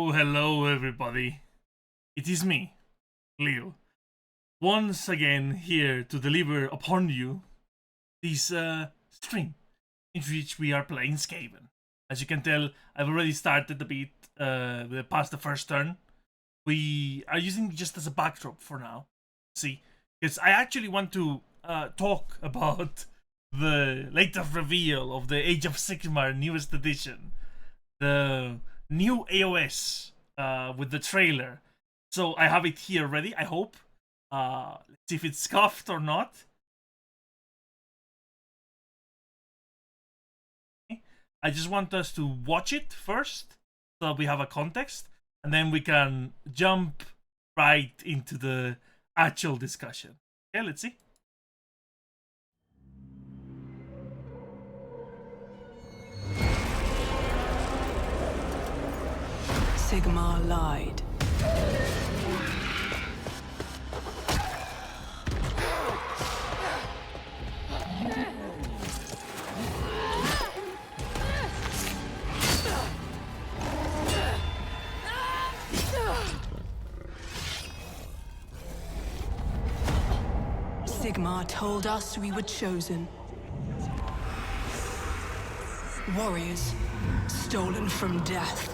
Hello everybody. It is me, Leo, once again here to deliver upon you this stream in which we are playing Skaven. As you can tell, I've already started a bit past the first turn. We are using it just as a backdrop for now. See, because I actually want to talk about the latest reveal of the Age of Sigmar newest edition, the newAoS with the trailer. So I have it here ready, I hope. Let's see if it's scuffed or not. I just want us to watch it first so that we have a context, and then we can jump right into the actual discussion. Okay, let's see. Sigmar lied. Sigmar told us we were chosen. Warriors, stolen from death.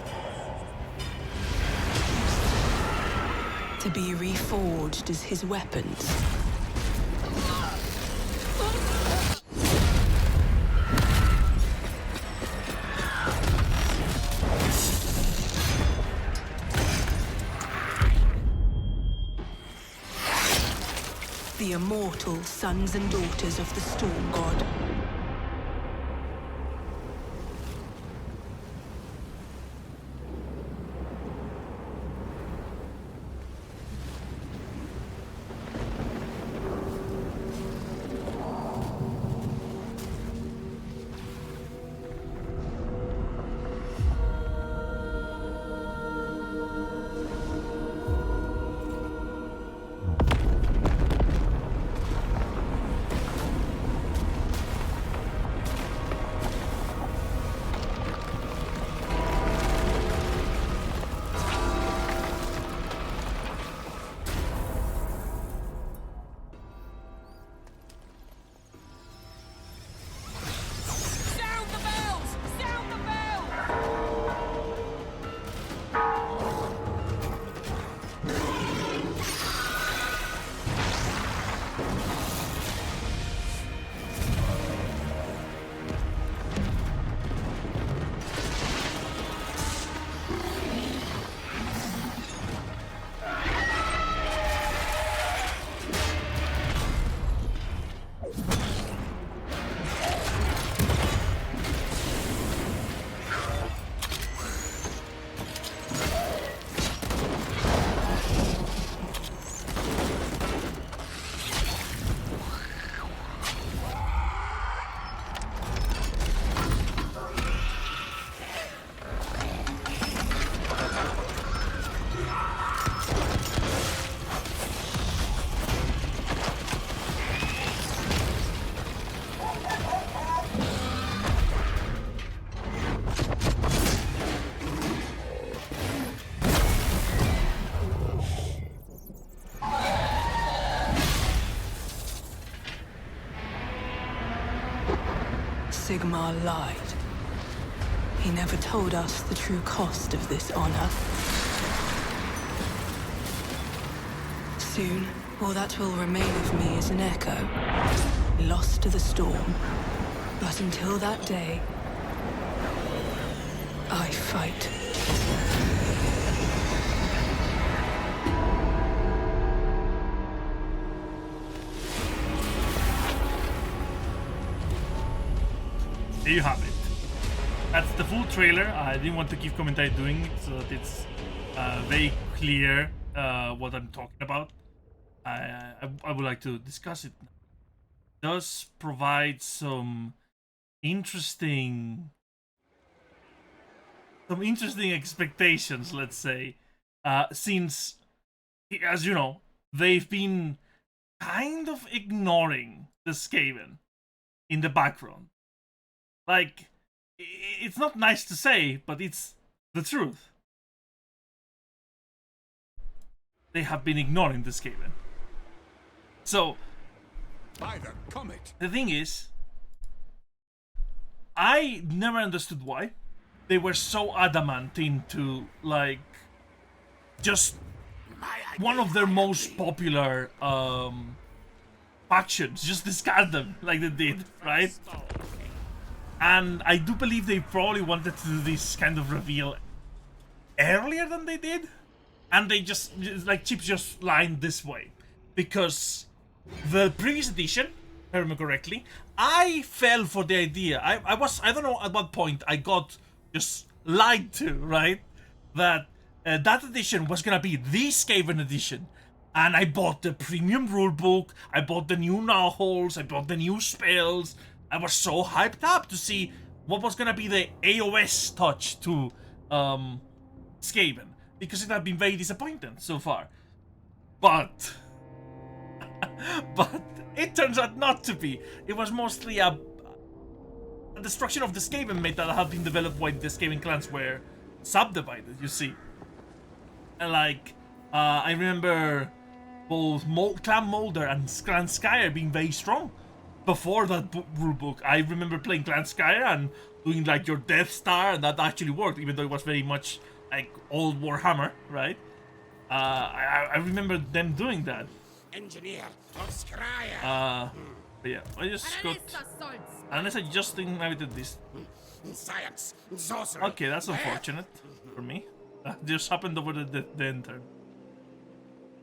To be reforged as his weapons. The immortal sons and daughters of the Storm God. Sigmar lied. He never told us the true cost of this honor. Soon, all that will remain of me is an echo, lost to the storm. But until that day, I fight. There you have it. That's the full trailer. I didn't want to keep commentating doing it so that it's very clear what I'm talking about. I would like to discuss it now. does provide some interesting expectations, let's say, since, as you know, they've been kind of ignoring the Skaven in the background. Like, it's not nice to say, but it's the truth. They have been ignoring the Skaven. So, By the comet. the thing is, I never understood why they were so adamant into, like, just one of their most popular factions, just discard them like they did, right? And I do believe they probably wanted to do this kind of reveal earlier than they did, and they just like chips just lined this way, because the previous edition, if I remember correctly, I fell for the idea. I don't know at what point I got just lied to, right? That that edition was gonna be the Skaven edition, and I bought the premium rulebook, I bought the new newAoS, I bought the new spells. I was so hyped up to see what was gonna be the AOS touch to Skaven, because it had been very disappointing so far. But it turns out not to be. It was mostly a destruction of the Skaven meta that had been developed when the Skaven clans were subdivided, you see. And like, I remember both Clan Moulder and Clan Skryre being very strong before that rulebook. I remember playing Clan Skryre and doing like your Death Star, and that actually worked, even though it was very much like old Warhammer, right? I remember them doing that. Engineer of Skryre. But yeah, I just got... Unless I just inhabited this. Science. Sorcery. Okay, that's unfortunate for me. Just happened over the end turn.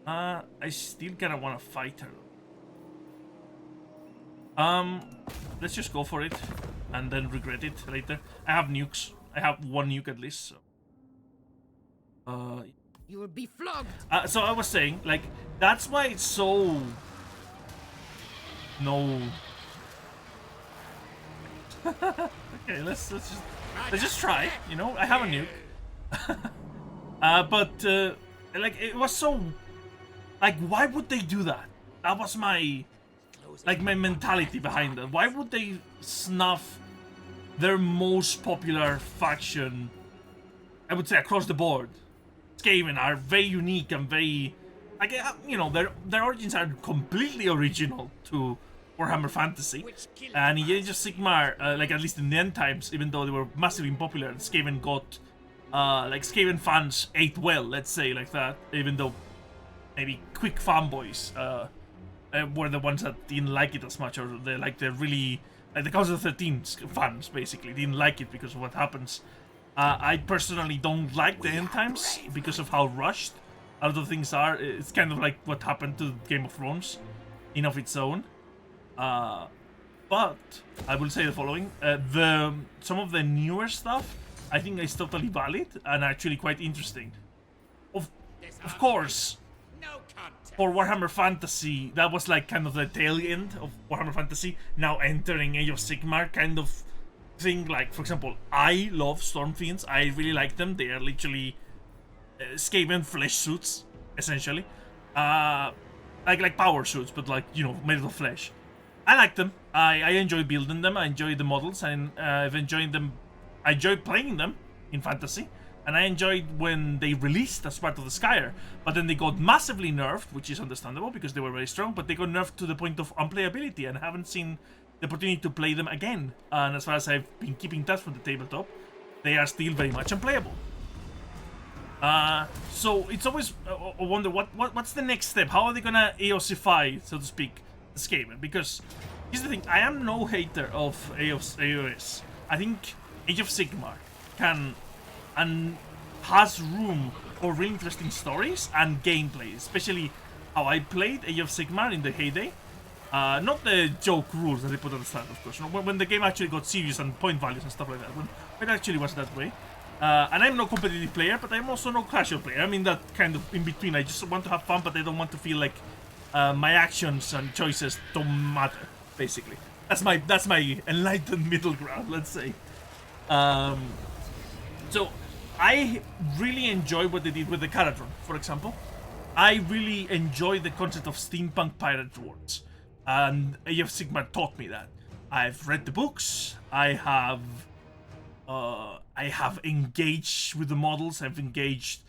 I still kinda wanna fight her. Let's just go for it and then regret it later. I have nukes. I have one nuke at least, so. You will be flogged. So I was saying, like, that's why it's so... No. Okay, let's just try, you know? I have a nuke. But like, it was so... Like, why would they do that? That was my... Like, my mentality behind it. Why would they snuff their most popular faction, I would say, across the board? Skaven are very unique and very... Like, you know, their origins are completely original to Warhammer Fantasy. And in Age of Sigmar, like, at least in the end times, even though they were massively unpopular, Skaven got... like, Skaven fans ate well, let's say, like that. Even though maybe quick fanboys were the ones that didn't like it as much, or the really... Like, the Council of 13 fans, basically, didn't like it because of what happens. I personally don't like the end times because of how rushed a lot of things are. It's kind of like what happened to Game of Thrones in of its own. But I will say the following: some of the newer stuff I think is totally valid and actually quite interesting. Of course, for Warhammer Fantasy, that was like kind of the tail end of Warhammer Fantasy. Now entering Age of Sigmar kind of thing. Like, for example, I love Stormfiends. I really like them. They are literally Skaven flesh suits, essentially. Like power suits, but like, you know, made of flesh. I like them. I enjoy building them. I enjoy the models, and I've enjoyed them. I enjoy playing them in Fantasy, and I enjoyed when they released as part of the Skryre. But then they got massively nerfed, which is understandable because they were very strong. But they got nerfed to the point of unplayability, and I haven't seen the opportunity to play them again. And as far as I've been keeping tabs from the tabletop, they are still very much unplayable. So it's always a wonder what's the next step? How are they gonna AOSify, so to speak, the Skaven? Because here's the thing: I am no hater of AOS. I think Age of Sigmar can and has room for really interesting stories and gameplay, especially how I played Age of Sigmar in the heyday. Not the joke rules that they put at the start, of course. When the game actually got serious and point values and stuff like that. When it actually was that way. And I'm no competitive player, but I'm also no casual player. I'm in that kind of in between. I just want to have fun, but I don't want to feel like my actions and choices don't matter, basically. That's my enlightened middle ground, let's say. So I really enjoy what they did with the Caradron, for example. I really enjoy the concept of steampunk pirate dwarves, and Age of Sigmar taught me that. I've read the books. I have engaged with the models. I've engaged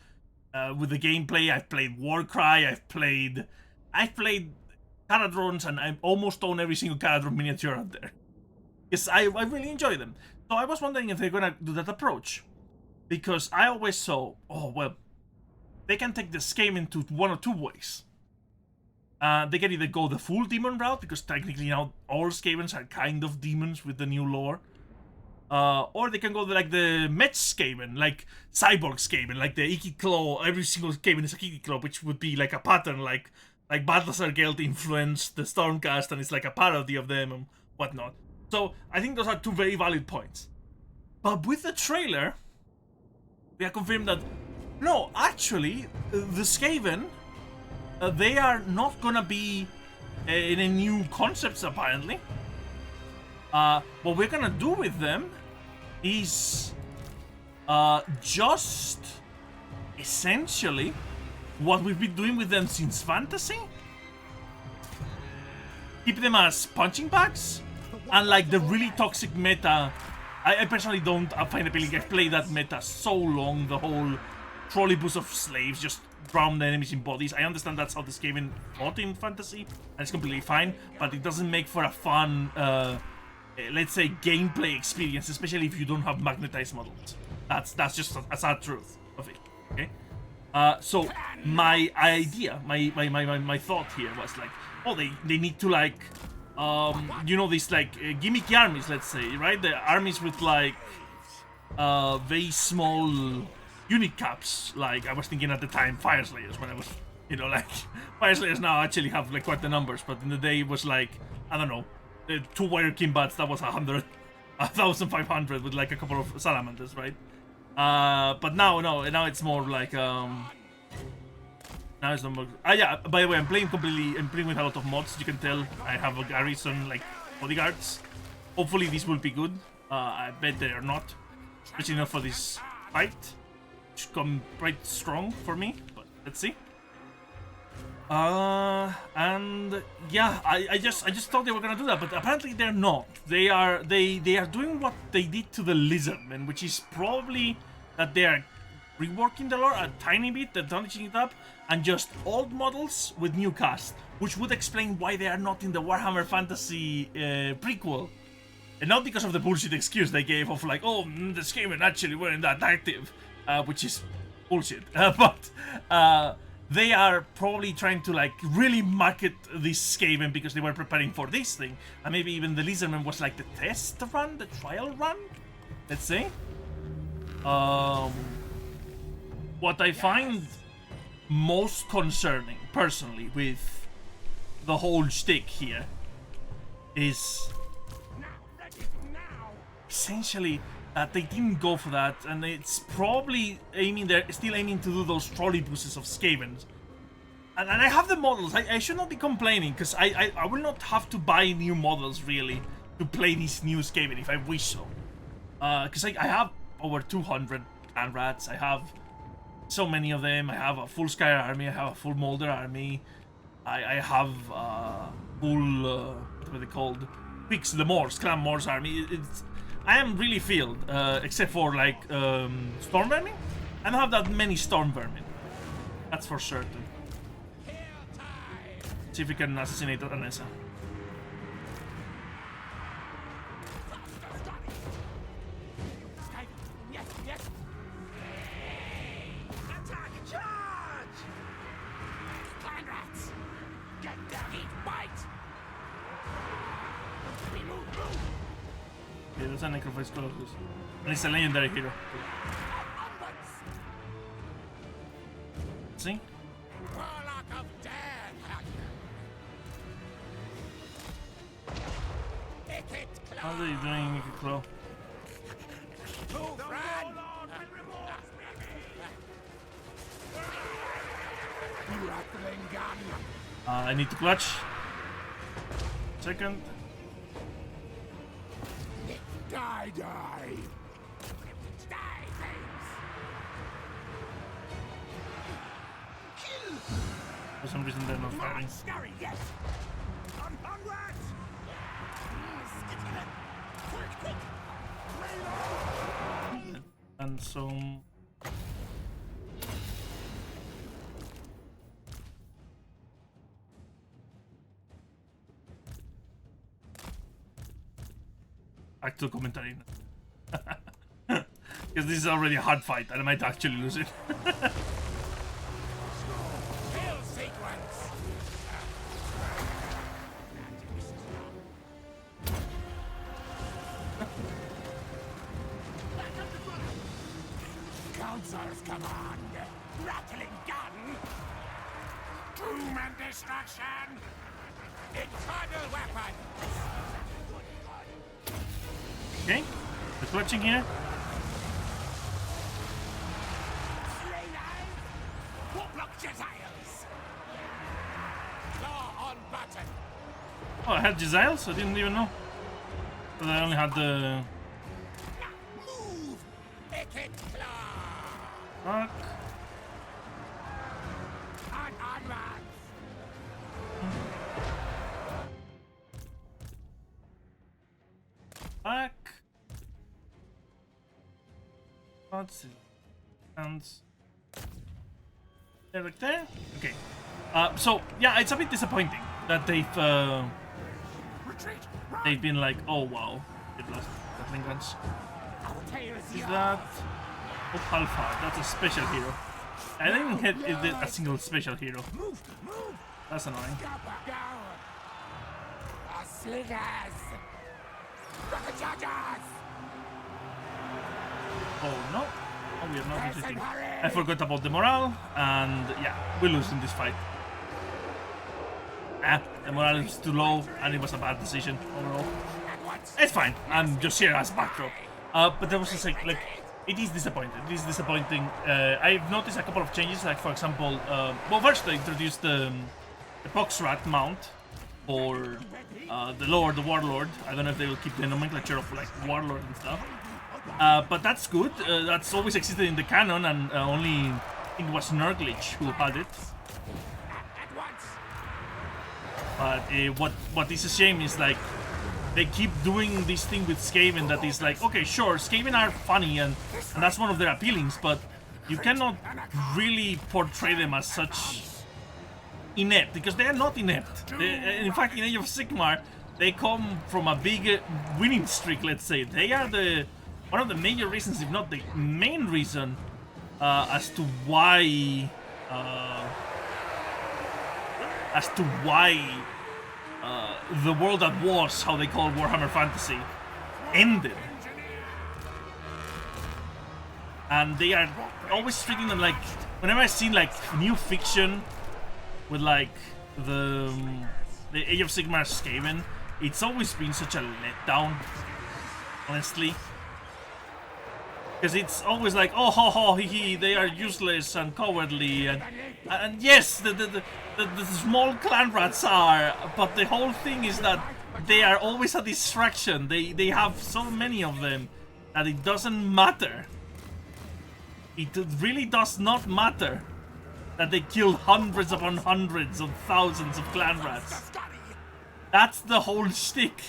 with the gameplay. I've played Warcry. I've played Caradrons, and I almost own every single Caradron miniature out there. Because I really enjoy them. So I was wondering if they're gonna do that approach. Because I always saw, oh well, they can take the Skaven to one or two ways. They can either go the full demon route, because technically now all Skavens are kind of demons with the new lore. Or they can go like the Mech Skaven, like Cyborg Skaven, like the Iki Claw. Every single Skaven is a Iki Claw, which would be like a pattern, like Balthasar Gelt influenced the Stormcast, and it's like a parody of them and whatnot. So I think those are two very valid points. But with the trailer, we are confirmed that no, actually, the Skaven, they are not gonna be in a new concepts apparently. What we're gonna do with them is just essentially what we've been doing with them since Fantasy. Keep them as punching bags, and like the really toxic meta. I personally don't find appealing. I've played that meta so long, the whole trolleybus of slaves just drown the enemies in bodies. I understand that's how the Skaven fought in Fantasy, and it's completely fine, but it doesn't make for a fun, let's say, gameplay experience, especially if you don't have magnetized models. That's just a sad truth of it, okay? So my idea, my thought here was like, oh, they need to like, you know, these like gimmicky armies, let's say, right? The armies with like very small unit caps. Like I was thinking at the time, Fire Slayers, when I was, you know, like Fire Slayers now actually have like quite the numbers, but in the day it was like, I don't know, the 2 Warrior Kimbats, that was 1,500 with like a couple of Salamanders, right? But now it's more like now it's not more. Yeah, by the way, I'm playing with a lot of mods. You can tell I have a garrison like bodyguards. Hopefully these will be good. I bet they are not, especially enough for this fight. Should come quite strong for me, but let's see. And yeah, I just thought they were gonna do that, but apparently they're not. They are doing what they did to the Lizardmen, which is probably that they are reworking the lore a tiny bit, they're touching it up, and just old models with new cast, which would explain why they are not in the Warhammer Fantasy prequel. And not because of the bullshit excuse they gave of like, oh, the Skaven actually weren't that active, which is bullshit. But they are probably trying to like really market this Skaven because they were preparing for this thing, and maybe even the Lizardman was like the test run, the trial run, let's say. What I find most concerning, personally, with the whole shtick here is essentially that they didn't go for that, and it's probably they're still aiming to do those trolleybuses of Skavens. And I have the models. I should not be complaining, because I will not have to buy new models, really, to play this new Skaven if I wish so. Because I have over 200 clan rats. I have so many of them. I have a full Skryre army. I have a full Moulder army. I have full, what are they called? The Moors, Clan Moors army. I am really filled, except for like Storm Vermin. I don't have that many Storm Vermin. That's for certain. See if we can assassinate Anessa. Okay, that's a Necrophage Colossus. And it's a legendary hero. See? How are you doing, Nicky Claw? I need to clutch. Second. Die, die! Die, things! Kill! For some reason they're not firing. Scurry, yes! Onwards! Quick, quick! Reload! And some... Back to commentary. Because this is already a hard fight and I might actually lose it. Kill sequence! Counselor's command! Rattling gun! Doom and destruction! Infernal weapon! Okay, the clutching here. Warlock Jezzails! Claw on button! Oh, I had Jezzails? I didn't even know. But I only had the... Move! Wicked claw! Fuck. Onwards! Back. Let's see. Hands. There, like there? Okay. So, yeah, it's a bit disappointing that Retreat! they've been like, oh wow, they've lost Gatling guns. Our tail is Is that... Oh, Alpha, that's a special hero. I didn't hit a single special hero. Move! Move! That's annoying. Go! The slingers! Rocket chargers! Oh no. Oh, we are not interesting. I forgot about the morale, and yeah, we lose in this fight. The morale is too low, and it was a bad decision overall. It's fine. I'm just here as backdrop. But there was just like it is disappointing. It is disappointing. I've noticed a couple of changes. Like for example, well, first they introduced the Poxrat mount for the Lord, the Warlord. I don't know if they will keep the nomenclature of like Warlord and stuff. But that's good. That's always existed in the canon, and only I think it was Nurglitch who had it. But what is a shame is like they keep doing this thing with Skaven that is like, okay, sure, Skaven are funny and that's one of their appealings, but you cannot really portray them as such inept, because they are not inept. In fact, in Age of Sigmar, they come from a big winning streak, let's say. They are one of the major reasons, if not the main reason, as to why the world that was, how they call Warhammer Fantasy, ended. And they are always treating them like, whenever I've seen like new fiction with like the Age of Sigmar Skaven, it's always been such a letdown, honestly. Because it's always like, oh, ho, ho, hee, hee, they are useless and cowardly, and yes, the small clan rats are, but the whole thing is that they are always a distraction. They have so many of them that it doesn't matter. It really does not matter that they kill hundreds upon hundreds of thousands of clan rats. That's the whole shtick.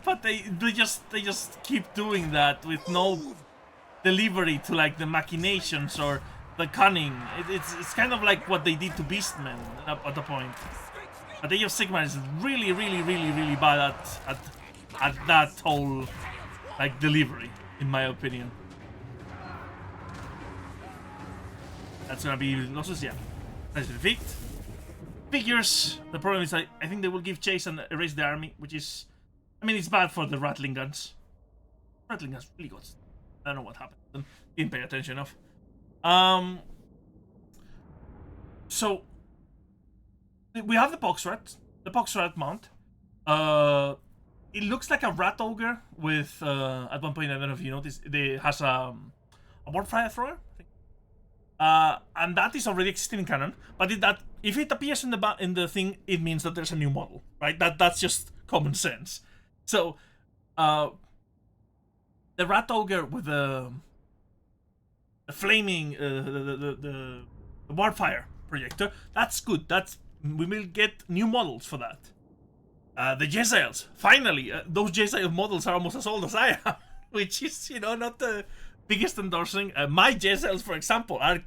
But they just keep doing that with no delivery to like the machinations or the cunning. It's kind of like what they did to Beastmen at the point. But Age of Sigmar is really bad at that whole like delivery, in my opinion. That's gonna be losses, yeah. That's defeat. Figures. The problem is I think they will give chase and erase the army, which is, I mean, it's bad for the Rattling guns. Rattling guns really got... I don't know what happened to them. Didn't pay attention enough. So we have the Poxrat mount. It looks like a rat ogre with at one point, I don't know if you noticed, it has a warp fire thrower. And that is already existing in canon. But if it appears in the thing, it means that there's a new model, right? That's just common sense. So the rat ogre with the flaming the wildfire projector. That's good. We will get new models for that. The Jezzails, finally, those Jezzail models are almost as old as I am, which is, you know, not the biggest endorsing. My Jezzails, for example, are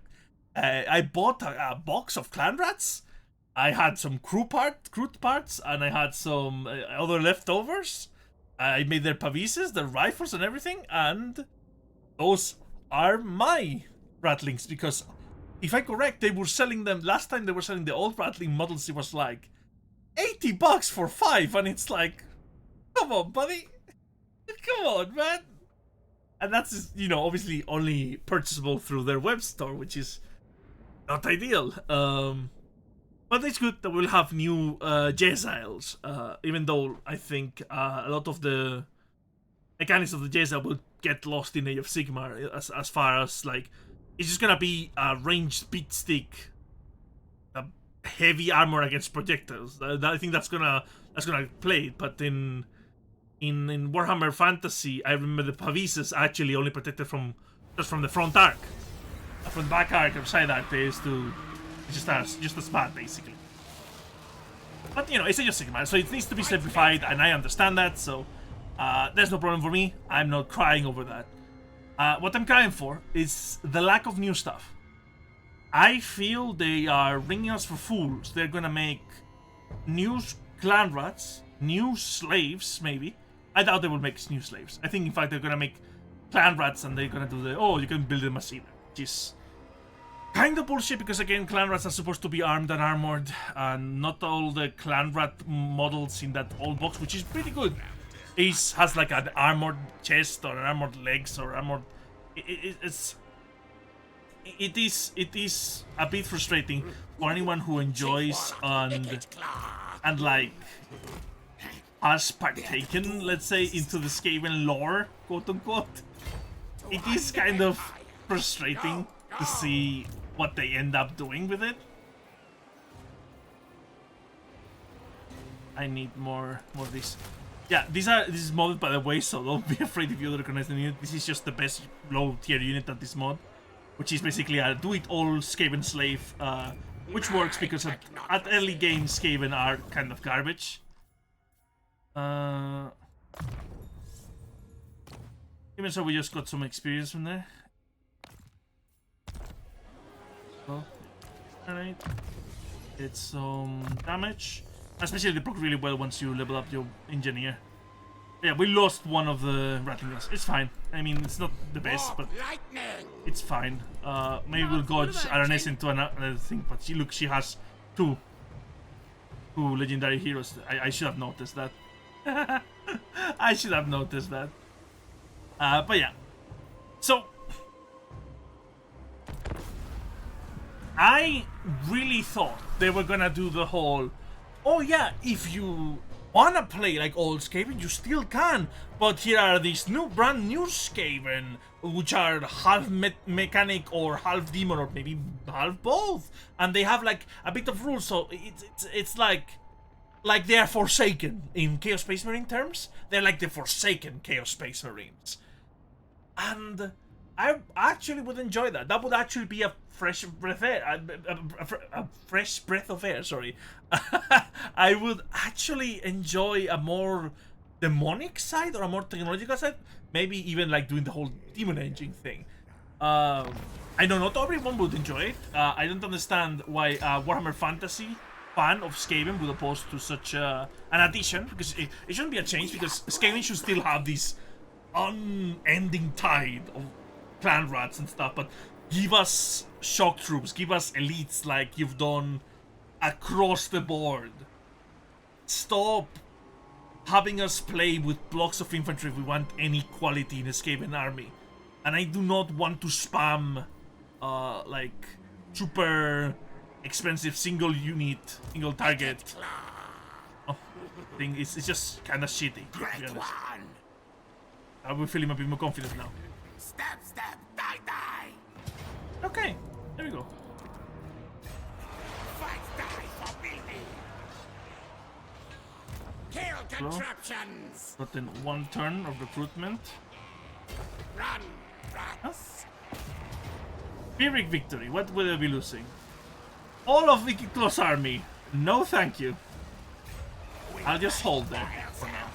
I bought a box of clan rats. I had some crew parts, and I had some other leftovers. I made their pavises, their rifles, and everything, and those are my ratlings, because if I'm correct, they were selling them last time. They were selling the old ratling models. It was like $80 for 5, and it's like, come on, buddy, come on, man. And that's, you know, obviously only purchasable through their web store, which is not ideal. But it's good that we'll have new Jezzails, even though I think a lot of the mechanics of the Jezzail will get lost in Age of Sigmar, as far as, like, it's just gonna be a ranged beat stick, heavy armor against projectiles. I think that's gonna play it. But in Warhammer Fantasy, I remember the pavises actually only protected just from the front arc. From the back arc or side arc, they used to just as bad, basically. But, you know, it's Age of Sigmar, so it needs to be simplified, and I understand that, so there's no problem for me. I'm not crying over that. What I'm crying for is the lack of new stuff. I feel they are ringing us for fools. They're gonna make new clan rats, new slaves, maybe. I doubt they will make new slaves. I think, in fact, they're gonna make clan rats, and they're gonna do you can build them as either, which is kind of bullshit, because again, clan rats are supposed to be armed and armored, and not all the clan rat models in that old box, which is pretty good, has like an armored chest or an armored legs or armored. It is a bit frustrating for anyone who enjoys and like has partaken, let's say, into the Skaven lore, quote unquote. It is kind of frustrating to see what they end up doing with it. I need more of this. Yeah, this is modded, by the way, so don't be afraid if you don't recognize the unit. This is just the best low tier unit at this mod, which is basically a do-it-all Skaven slave, which works because at early game Skaven are kind of garbage. Even so, we just got some experience from there. So, alright. It's some damage. Especially they proc really well once you level up your engineer. Yeah, we lost one of the rattlers. It's fine. I mean, it's not the best, but it's fine. Maybe we'll gauge RNS into another thing, but she has two legendary heroes. I should have noticed that. I should have noticed that. But yeah. So I really thought they were gonna do the whole, oh yeah, if you wanna play like old Skaven, you still can, but here are these brand new Skaven, which are half mechanic or half demon or maybe half both, and they have like a bit of rules, so it's like they are Forsaken in Chaos Space Marine terms. They're like the Forsaken Chaos Space Marines, and I actually would enjoy that. That would actually be a fresh breath of air. A fresh breath of air. Sorry, I would actually enjoy a more demonic side or a more technological side. Maybe even like doing the whole demon engine thing. I know not everyone would enjoy it. I don't understand why Warhammer Fantasy fan of Skaven would oppose to such an addition, because it shouldn't be a change, because Skaven should still have this unending tide of clan rats and stuff, but give us shock troops, give us elites like you've done across the board. Stop having us play with blocks of infantry if we want any quality in a Skaven army. And I do not want to spam like super expensive single unit, single target thing. It's just kind of shitty, to be honest. I'm feeling a bit more confident now. Stab, die, die. Okay, there we go. Fight, die for me. Kill contraptions. Got in one turn of recruitment. Run, rats. Pyrrhic victory. What will I be losing? All of Wicked Claw's army. No, thank you. I'll just hold there for now.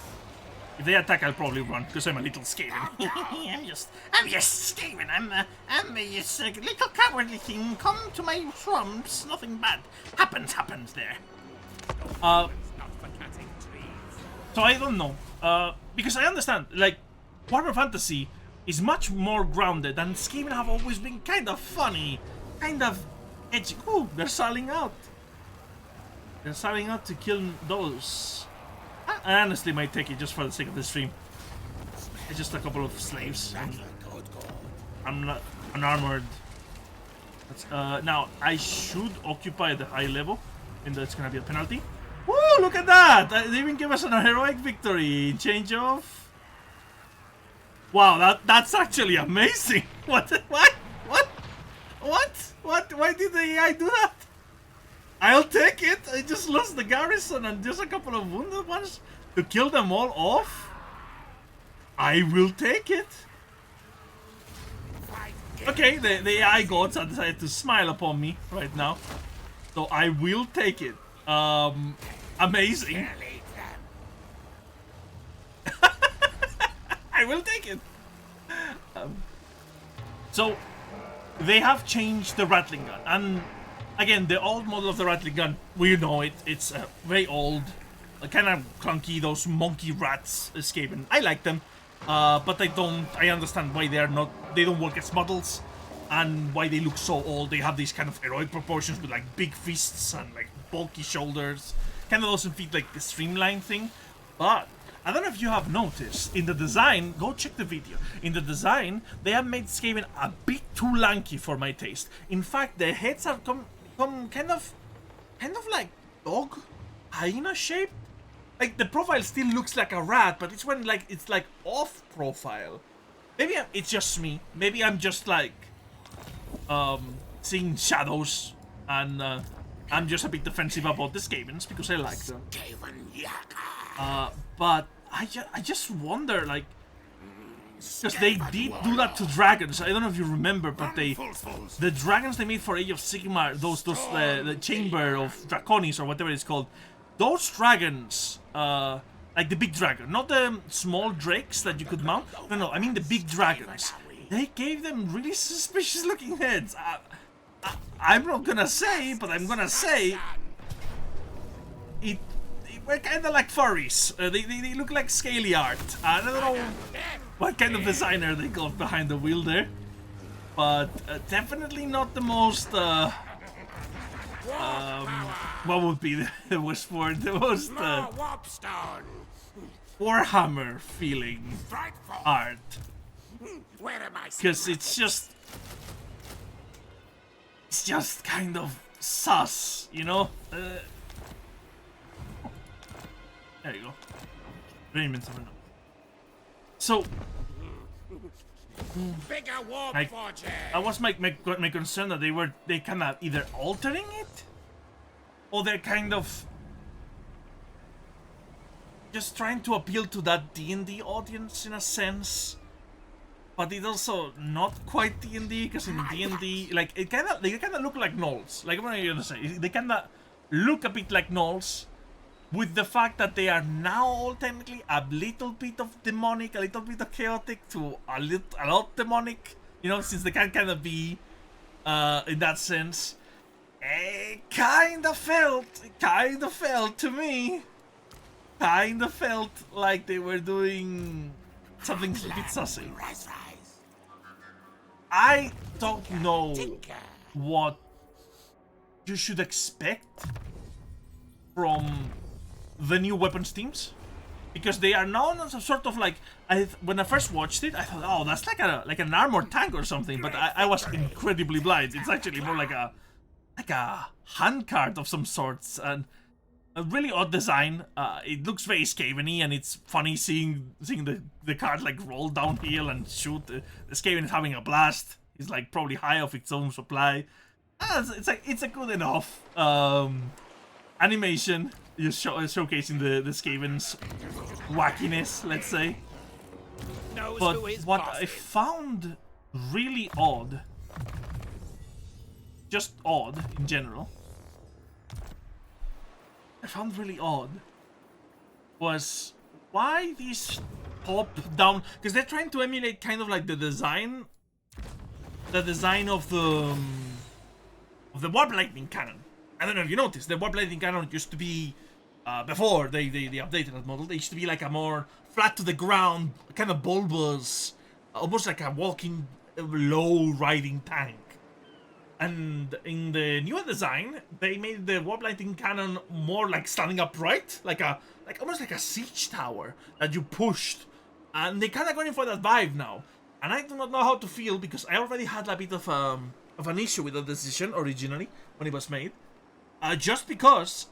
If they attack, I'll probably run because I'm a little Skaven. I'm just Skaven. I'm just a little cowardly thing. Come to my swamps. Nothing bad happens there. So I don't know. Because I understand, like, Warhammer Fantasy is much more grounded, and Skaven have always been kind of funny, kind of edgy. Ooh, they're selling out. They're selling out to kill those. I honestly might take it just for the sake of the stream. It's just a couple of slaves. I'm not unarmored. Now, I should occupy the high level, and that's gonna be a penalty. Woo, look at that! They even give us an heroic victory. Change of... Wow, that's actually amazing. What? Why did the AI do that? I'll take it. I just lost the garrison and just a couple of wounded ones to kill them all off. I will take it. Okay, the AI gods have decided to smile upon me right now, so I will take it. Amazing. I will take it. So they have changed the Rattling gun, and again, the old model of the Rattling gun, we know it. It's very old, kind of clunky. Those monkey rats, Skaven. I like them, but I understand why they don't work as models, and why they look so old. They have these kind of heroic proportions with like big fists and like bulky shoulders. Kind of doesn't fit like the streamline thing, but I don't know if you have noticed in the design. Go check the video. In the design, they have made Skaven a bit too lanky for my taste. In fact, their heads have become kind of like dog hyena shaped. Like the profile still looks like a rat, but it's when like it's like off profile. Maybe it's just me. Maybe I'm just like seeing shadows, and I'm just a bit defensive about the Skavens because I like them. But I just wonder, like, because they did do that to dragons. I don't know if you remember, but the dragons they made for Age of Sigmar, the Chamber of Draconis or whatever it's called, those dragons, like the big dragon, not the small drakes that you could mount. No, I mean the big dragons. They gave them really suspicious looking heads. I'm not gonna say, but I'm gonna say it. We're kind of like furries. They look like scaly art. I don't know what kind of designer they got behind the wheel there, but definitely not the most. What would be the worst word? The most Warhammer feeling art. Because it's just kind of sus, you know. There you go. Raymond's over now. So, like, that was my concern, that they kind of either altering it, or they're kind of just trying to appeal to that D&D audience in a sense. But it's also not quite D&D, because in D&D, like, they kind of look like gnolls. Like, what are you gonna say? They kind of look a bit like gnolls, with the fact that they are now all technically a little bit of demonic, a little bit of chaotic to a lot demonic, you know, since they can kind of be, in that sense. It kind of felt to me, like they were doing something a bit sussy. I don't know what you should expect from the new weapons teams, because they are now sort of like, when I first watched it, I thought, oh, that's like an armored tank or something, but I was incredibly blind. It's actually more like a handcart of some sorts, and a really odd design. It looks very Skaven-y, and it's funny seeing the cart like roll downhill and shoot. The Skaven is having a blast. It's like probably high off its own supply. It's a good enough animation. Just showcasing the Skaven's wackiness, let's say. knows But who his what boss I is. found really odd, just odd in general, I found really odd was why these top down, because they're trying to emulate kind of like the design of the warp lightning cannon. I don't know if you noticed, the warp lightning cannon used to be before they updated that model. They used to be like a more flat to the ground, kind of bulbous, almost like a walking low riding tank. And in the newer design, they made the warp lightning cannon more like standing upright, like almost like a siege tower that you pushed. And they kind of going for that vibe now. And I do not know how to feel because I already had a bit of an issue with the decision originally when it was made. Just because,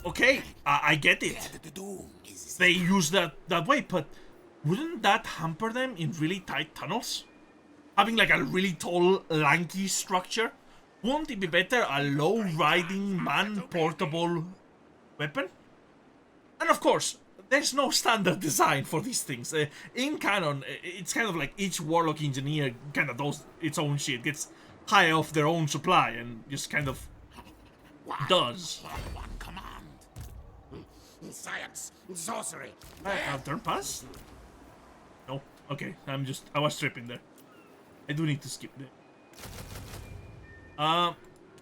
okay, I get it. They use that way, but wouldn't that hamper them in really tight tunnels? Having like a really tall, lanky structure? Won't it be better a low-riding, man-portable weapon? And of course, there's no standard design for these things. In canon, it's kind of like each warlock engineer kind of does its own shit, gets high off their own supply, and just kind of does. One command. Science, sorcery. Turn pass? No. Okay, I was tripping there. I do need to skip there.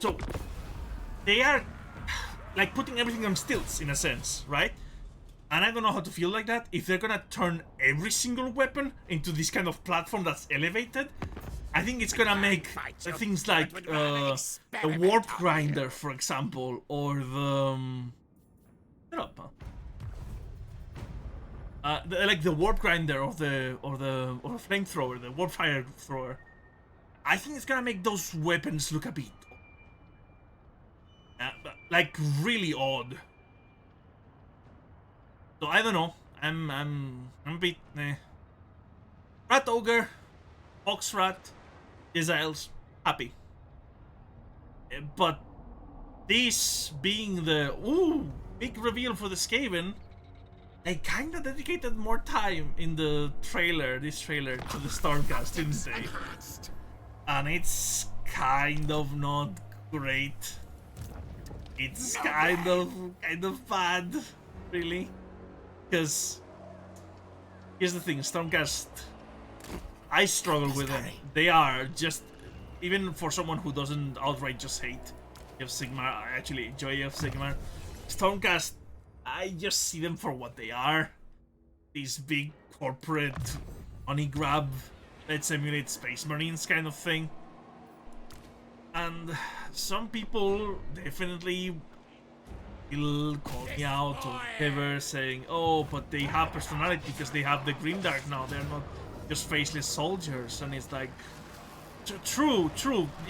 So they are like putting everything on stilts in a sense, right? And I don't know how to feel like that. If they're gonna turn every single weapon into this kind of platform that's elevated, I think it's gonna make things like the warp grinder, for example, or the like the warp grinder or the flamethrower, the warp fire thrower. I think it's gonna make those weapons look a bit like really odd. So I don't know. I'm a bit Rat Ogre, Fox Rat, Israel's happy. But this being the big reveal for the Skaven, they kinda dedicated more time in this trailer to the Stormcast, didn't they? And it's kind of not great. It's kind of bad, really. Because here's the thing, Stormcast, I struggle with them. They are just, even for someone who doesn't outright just hate Age of Sigmar, I actually enjoy Age of Sigmar. Stormcast, I just see them for what they are. These big corporate money grab, let's emulate Space Marines kind of thing. And some people definitely will call me out or whatever, saying, oh, but they have personality because they have the Grimdark now. They're not just faceless soldiers. And it's like, true.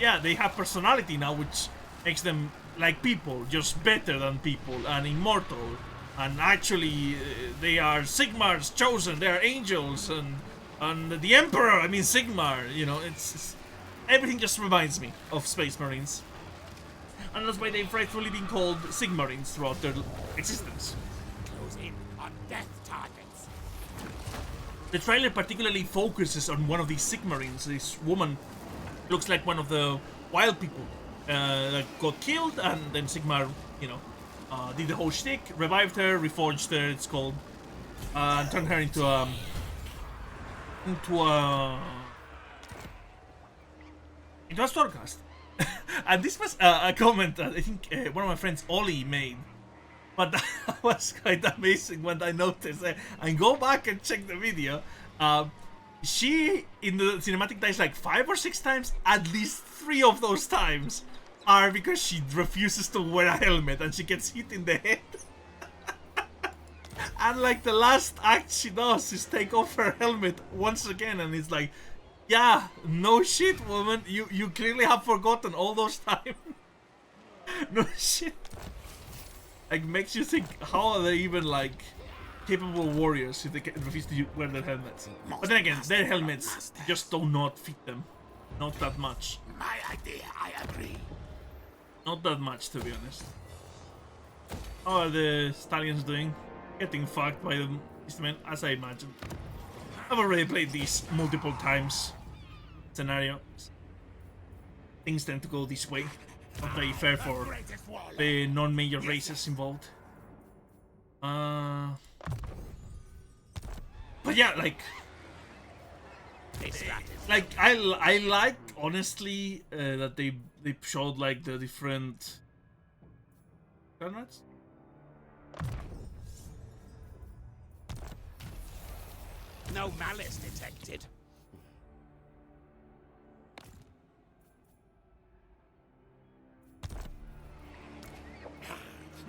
Yeah, they have personality now, which makes them like people, just better than people, and immortal. And actually, they are Sigmar's chosen. They are angels, and the Emperor. I mean, Sigmar. You know, it's everything just reminds me of Space Marines, and that's why they've rightfully been called Sigmarines throughout their existence. Close in on death targets. The trailer particularly focuses on one of these Sigmarines. This woman looks like one of the wild people that got killed, and then Sigmar, did the whole shtick, revived her, reforged her, it's called, and turned her into a Stormcast. And this was a comment that I think one of my friends, Ollie, made. But that was quite amazing when I noticed. And go back and check the video. She, in the cinematic, dies like 5 or 6 times. At least 3 of those times are because she refuses to wear a helmet and she gets hit in the head. And like the last act she does is take off her helmet once again, and it's like, yeah, no shit, woman. You clearly have forgotten all those times. No shit. Like, makes you think, how are they even like capable warriors if they refuse to wear their helmets? But then again, their helmets just do not fit them. Not that much. My idea, I agree. Not that much, to be honest. How are the stallions doing? Getting fucked by the beastmen, as I imagined. I've already played these multiple times. Scenarios. Things tend to go this way. Not very fair for the non-major races involved. But yeah, I like honestly that they showed like the different genres. No malice detected.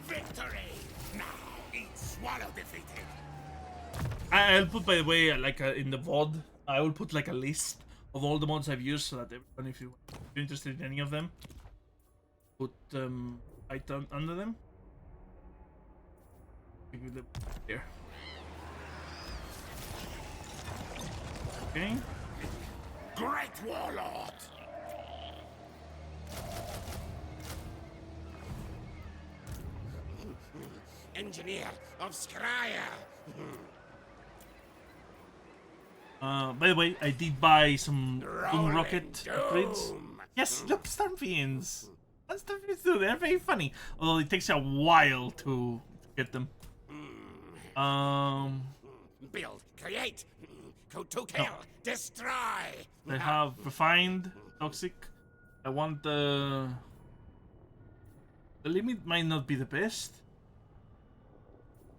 Victory! Now eat swallow defeated. I'll put, by the way, in the VOD, I will put like a list of all the mods I've used so that everyone, if you're interested in any of them, put right under them. Give you the here. Okay. Great warlord! Engineer of Skryre! By the way, I did buy some Rolling rocket upgrades. doom. Yes, look, Stormfiends. Stormfiends too, they're very funny. Although it takes a while to get them. Build, create, to kill, destroy! They have refined, toxic. I want the limit might not be the best.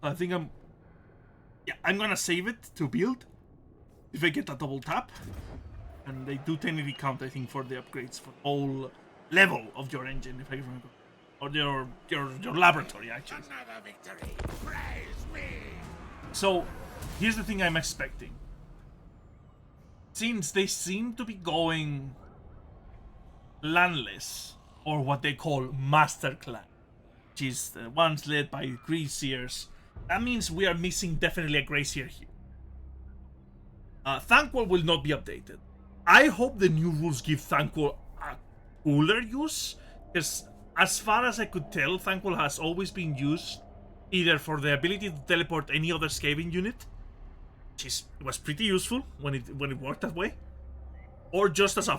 I think I'm gonna save it to build if I get a double tap, and they do technically count, I think, for the upgrades for all level of your engine, if I remember, or your laboratory actually. Another victory! Praise me! So here's the thing I'm expecting. Since they seem to be going landless, or what they call master clan, which is the ones led by Graziers, that means we are missing definitely a Grazier here. Thanquol will not be updated. I hope the new rules give Thanquol a cooler use, because as far as I could tell, Thanquol has always been used either for the ability to teleport any other Skaven unit, which was pretty useful when it worked that way, or just as a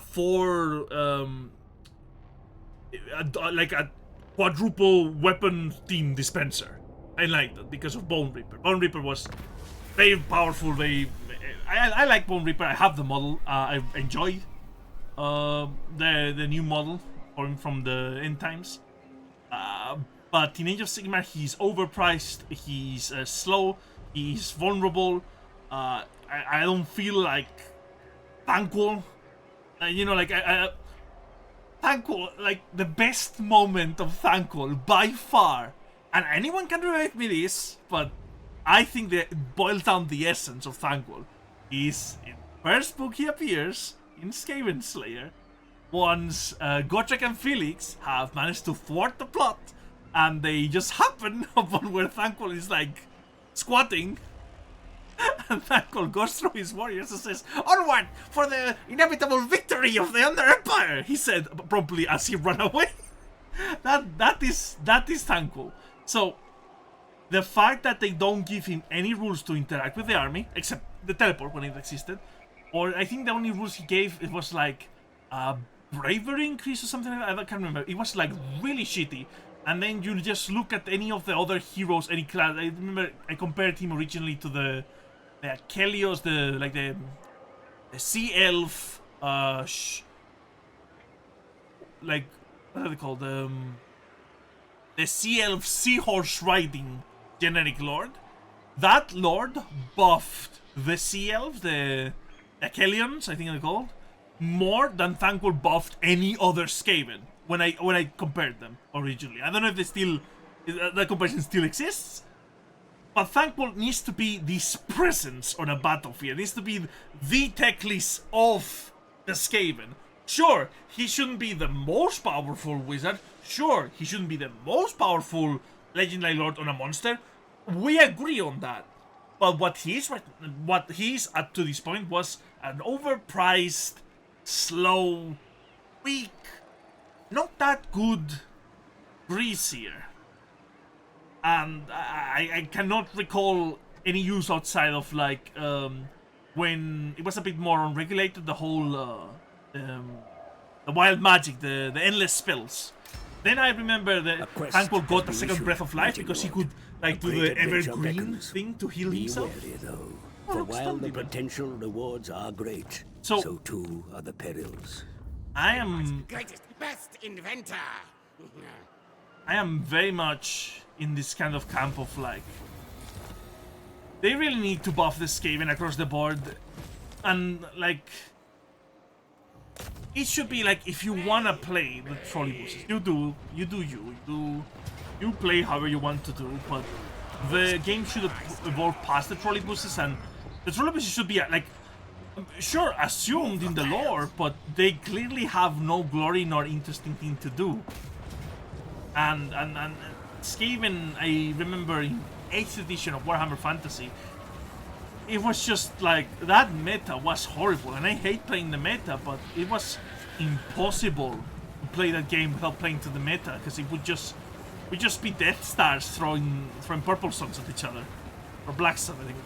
like a quadruple weapon team dispenser. I liked that because of Bone Reaper. Bone Reaper was very powerful. I like Bone Reaper. I have the model. I enjoyed the new model from the end times. But in Age of Sigmar, he's overpriced. He's slow. He's vulnerable. I don't feel like Thanquol. Thanquol, like the best moment of Thanquol by far. And anyone can remind me this, but I think that it boils down the essence of Thanquol is in the first book he appears in Skaven Slayer. Once Gotrek and Felix have managed to thwart the plot, and they just happen upon where Thanquol is like squatting, and Thanquol goes through his warriors and says, "Onward for the inevitable victory of the Underempire," he said promptly as he ran away. that is Thanquol. So the fact that they don't give him any rules to interact with the army, except the teleport when it existed, or I think the only rules he gave, it was like bravery increase or something like that. I can't remember. It was like really shitty. And then you just look at any of the other heroes, any class. I remember I compared him originally to the Kelios, the sea elf, like what are they called? The sea elf seahorse riding generic lord. That lord buffed the sea elves, the Kelions, I think they're called, more than Thanquol buffed any other Skaven when I compared them originally. I don't know if that comparison still exists, but Thanquol needs to be this presence on a battlefield. It needs to be the Teclis of the Skaven. Sure, he shouldn't be the most powerful wizard. Sure, he shouldn't be the most powerful legendary lord on a monster. We agree on that. But what he's at to this point was an overpriced, slow, weak, not that good Grazier. And I cannot recall any use outside of like when it was a bit more unregulated, the whole the wild magic, the endless spells. Then I remember that Thankful got a second breath of life because he could like do the evergreen thing to heal himself. Wary, though, for while the potential rewards are great, so too are the perils. I am Greatest, best inventor. I am very much in this kind of camp of like, they really need to buff the Skaven across the board, and like, it should be like, if you wanna play the trolley buses, you play however you want to do, but the game should evolve past the trolley buses, and the trolley buses should be like, sure, assumed in the lore, but they clearly have no glory nor interesting thing to do. And Skaven, I remember in 8th edition of Warhammer Fantasy, it was just like, that meta was horrible, and I hate playing the meta, but it was impossible to play that game without playing to the meta, because it would just be Death Stars throwing purple suns at each other, or black sun, I think.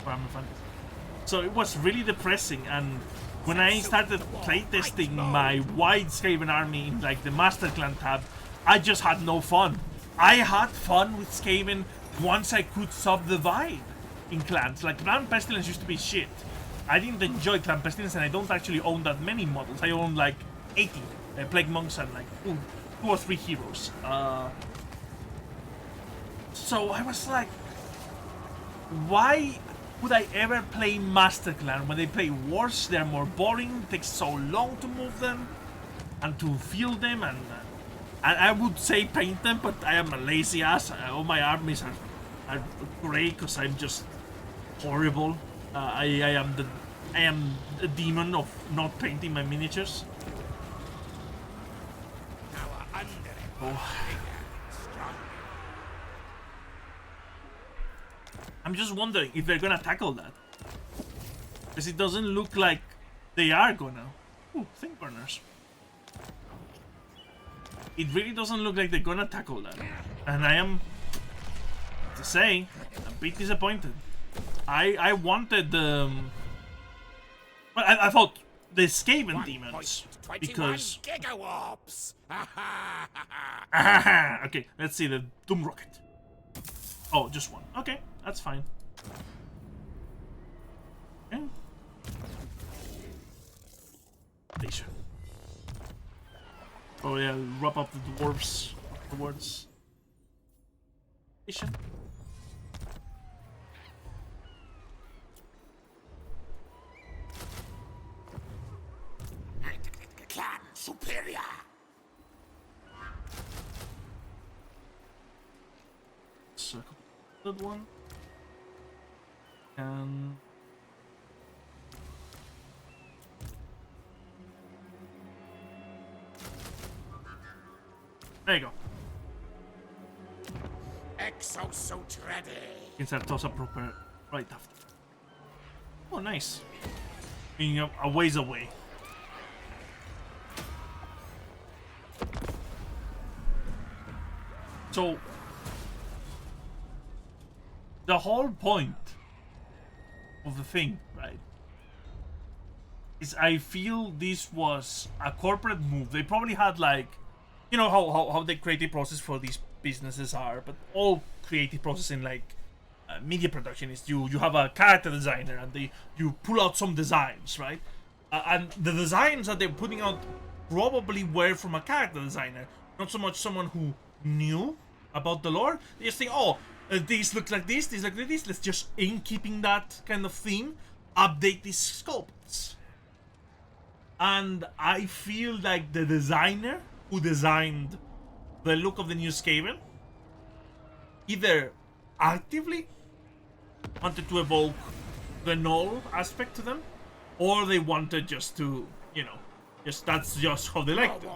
Warhammer Fantasy. So it was really depressing, and when I started playtesting my wide Skaven army in like the Master Clan tab, I just had no fun. I had fun with Skaven once I could subdivide in clans. Like Clan Pestilence used to be shit. I didn't enjoy Clan Pestilence, and I don't actually own that many models. I own like 80 Plague Monks and like two or three heroes. So I was like, why would I ever play Master Clan when they play wars? They're more boring, it takes so long to move them and to field them, and I would say paint them, but I am a lazy ass. All my armies are grey because I'm just horrible. I am the demon of not painting my miniatures. Oh. I'm just wondering if they're gonna tackle that, because it doesn't look like they are gonna. Ooh, think burners. It really doesn't look like they're gonna tackle that, and I am, to say, a bit disappointed. I wanted the, well, I thought the Skaven demons, because gigawarps. okay, let's see the Doom Rocket. Oh, just one. Okay, that's fine. Okay. Station. Oh yeah, wrap up the dwarves afterwards. Station. Clan superior. Circle. Good one. And there you go. Exosuit ready. You can start toss up proper right after. Oh, nice. Being a ways away. So the whole point of the thing, right, is I feel this was a corporate move. They probably had like, you know how the creative process for these businesses are, but all creative process in like media production is you have a character designer and you pull out some designs, right? And the designs that they're putting out probably were from a character designer, not so much someone who knew about the lore. They just think, oh, these look like this look like this, let's just, in keeping that kind of theme, update these sculpts. And I feel like the designer who designed the look of the new Skaven either actively wanted to evoke the null aspect to them, or they wanted just to, you know, that's just how they liked it.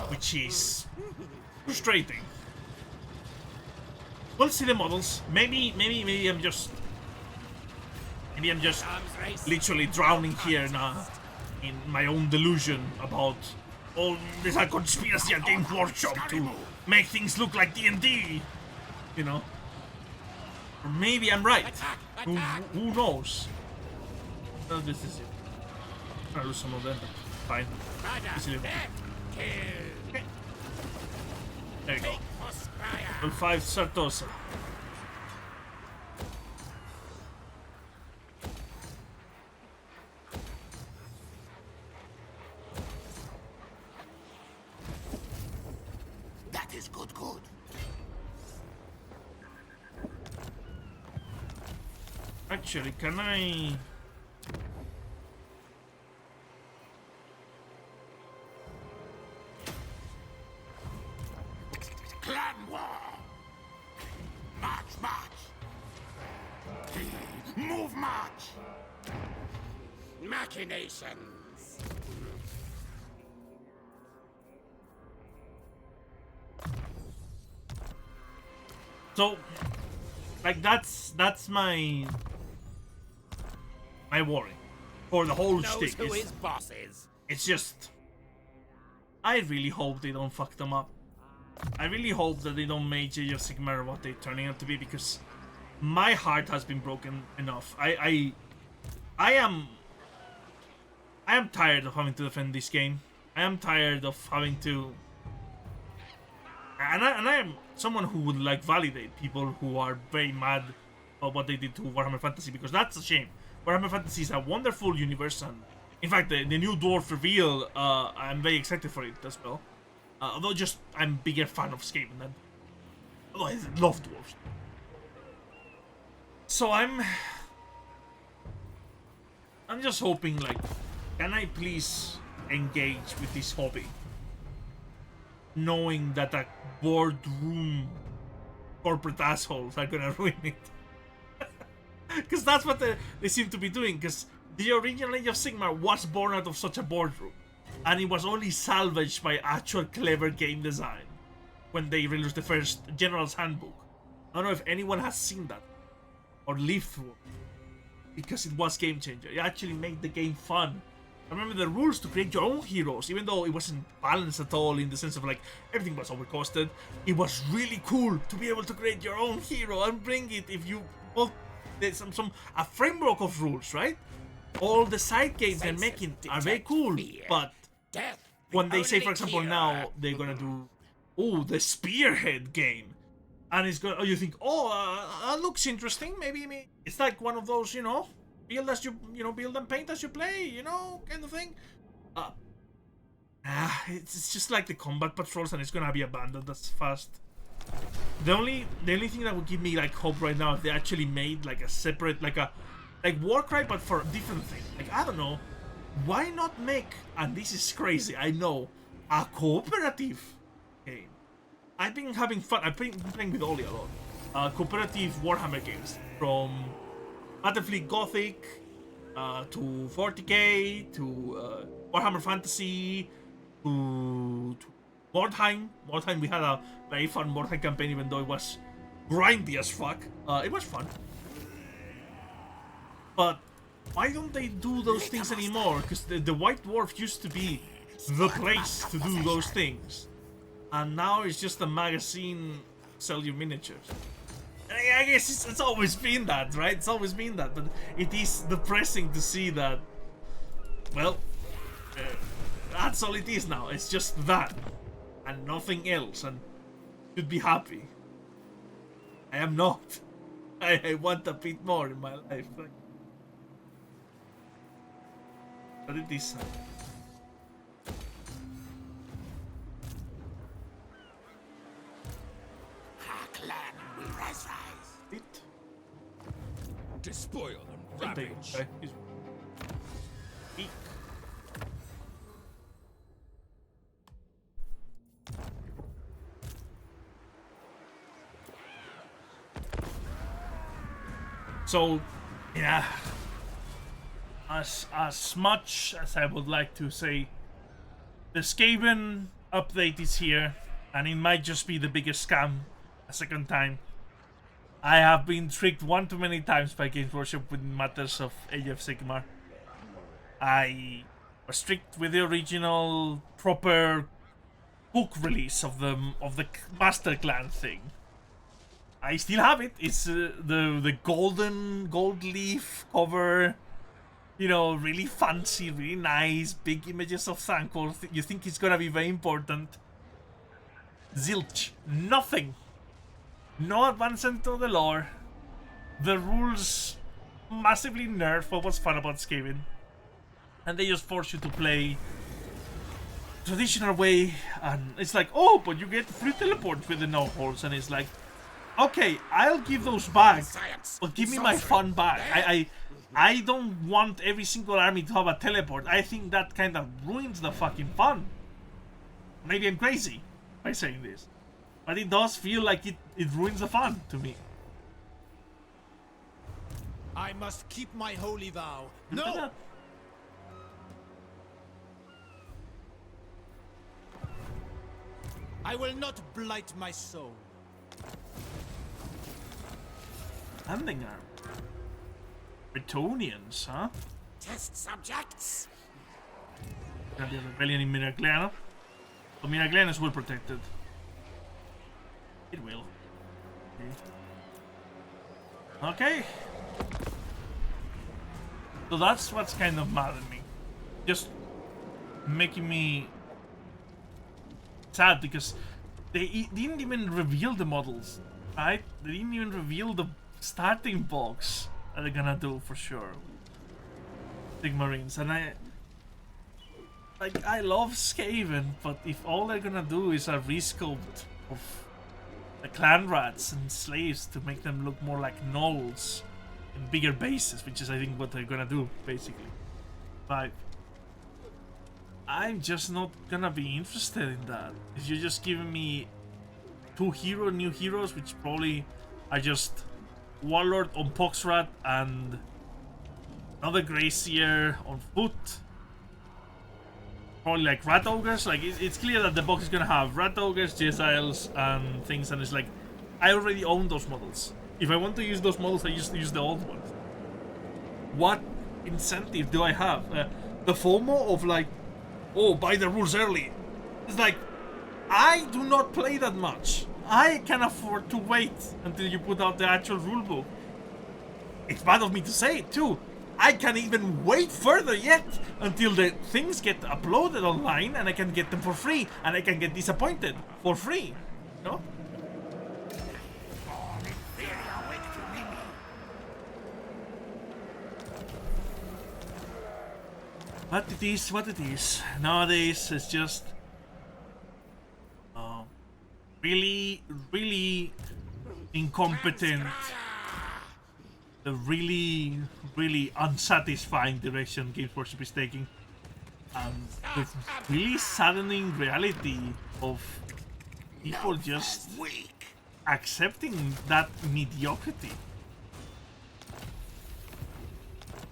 Which is frustrating. We'll see the models. Maybe I'm just literally drowning here now in my own delusion about, oh, there's a conspiracy at Games Workshop to make things look like D&D, you know. Or maybe I'm right. Who knows? No, this is it. I'm gonna lose some of them, but fine. Easily. Okay. There you go. Level 5 Sartosa. That is good. Actually, can I... Clan war! March! Move march! Machinations! So, like, that's my worry for the whole shtick. Who his boss is. It's just, I really hope they don't fuck them up. I really hope that they don't make Age of Sigmar what they're turning out to be, because my heart has been broken enough. I am tired of having to defend this game. I am tired of having to, and I am someone who would like validate people who are very mad about what they did to Warhammer Fantasy, because that's a shame. Warhammer Fantasy is a wonderful universe, and in fact the new dwarf reveal, I'm very excited for it as well. Although just I'm a bigger fan of Skaven than, although I love dwarves. So I'm just hoping, like, can I please engage with this hobby, knowing that a boardroom corporate assholes are gonna ruin it. Because that's what they seem to be doing, because the original Age of Sigmar was born out of such a boardroom, and it was only salvaged by actual clever game design when they released the first General's Handbook. I don't know if anyone has seen that or lived through it, because it was game changer. It actually made the game fun. I remember the rules to create your own heroes, even though it wasn't balanced at all in the sense of, like, everything was overcosted. It was really cool to be able to create your own hero and bring it if you both. There's a framework of rules, right? All the side games they're making are very cool, but when they say, for example, now they're gonna do, the Spearhead game, and it's gonna, you think, that looks interesting. Maybe it's like one of those, build as build and paint as you play, kind of thing. It's just like the combat patrols, and it's gonna be abandoned as fast. The only thing that would give me, like, hope right now, if they actually made, like, a separate, like Warcry, but for a different thing. Like, I don't know, why not make, and this is crazy, I know, a cooperative game. I've been having fun. I've been playing with Oli a lot. Cooperative Warhammer games, from Battlefleet Gothic to 40k to Warhammer Fantasy to Mordheim. Mordheim, we had a very fun Mordheim campaign, even though it was grindy as fuck. It was fun. But why don't they do those things anymore? Because the White Dwarf used to be the place to do those things. And now it's just a magazine, sell your miniatures. I guess it's always been that, right? It's always been that. But it is depressing to see that, well, that's all it is now. It's just that. And nothing else, and should be happy. I am not. I want a bit more in my life. But it is. Our clan will rise. It. Despoil and ravage. Okay. Eek. So, yeah, as much as I would like to say, the Skaven update is here, and it might just be the biggest scam a second time. I have been tricked one too many times by Games Workshop with matters of Age of Sigmar. I was tricked with the original proper book release of the Master Clan thing. I still have it. It's the golden gold leaf cover. You know, really fancy, really nice, big images of Thankful. You think it's gonna be very important. Zilch. Nothing. No advancement to the lore. The rules massively nerf what was fun about Skaven. And they just force you to play traditional way. And it's like, oh, but you get free teleports with the no holes. And it's like, okay, I'll give those back. But give me my fun back. I don't want every single army to have a teleport. I think that kind of ruins the fucking fun. Maybe I'm crazy by saying this. But it does feel like it ruins the fun to me. I must keep my holy vow. Look at No! that. I will not blight my soul. Landing arm. Bretonians, huh? Test subjects. Gonna be a rebellion in Miragliano. But Miragliano is well protected. It will. Okay. So that's what's kind of mad at me. Just making me sad because they didn't even reveal the models, right? They didn't even reveal the starting box that they're gonna do for sure. Big Marines, and I love Skaven, but if all they're gonna do is a resculpt of the clan rats and slaves to make them look more like gnolls in bigger bases, which is I think what they're gonna do basically. But I'm just not gonna be interested in that. If you're just giving me two new heroes, which probably are just Warlord on Poxrat and another Gracier on foot. Probably like Rat Ogres. Like it's clear that the box is gonna have Rat Ogres, Jezails, and things, and it's like I already own those models. If I want to use those models, I just use the old ones. What incentive do I have? The FOMO of like, oh, buy the rules early. It's like, I do not play that much. I can afford to wait until you put out the actual rulebook. It's bad of me to say it too. I can't even wait further yet until the things get uploaded online and I can get them for free and I can get disappointed for free. No? But it is what it is. Nowadays it's just really incompetent, the really unsatisfying direction Games Workshop is taking, and the really saddening reality of people just accepting that mediocrity.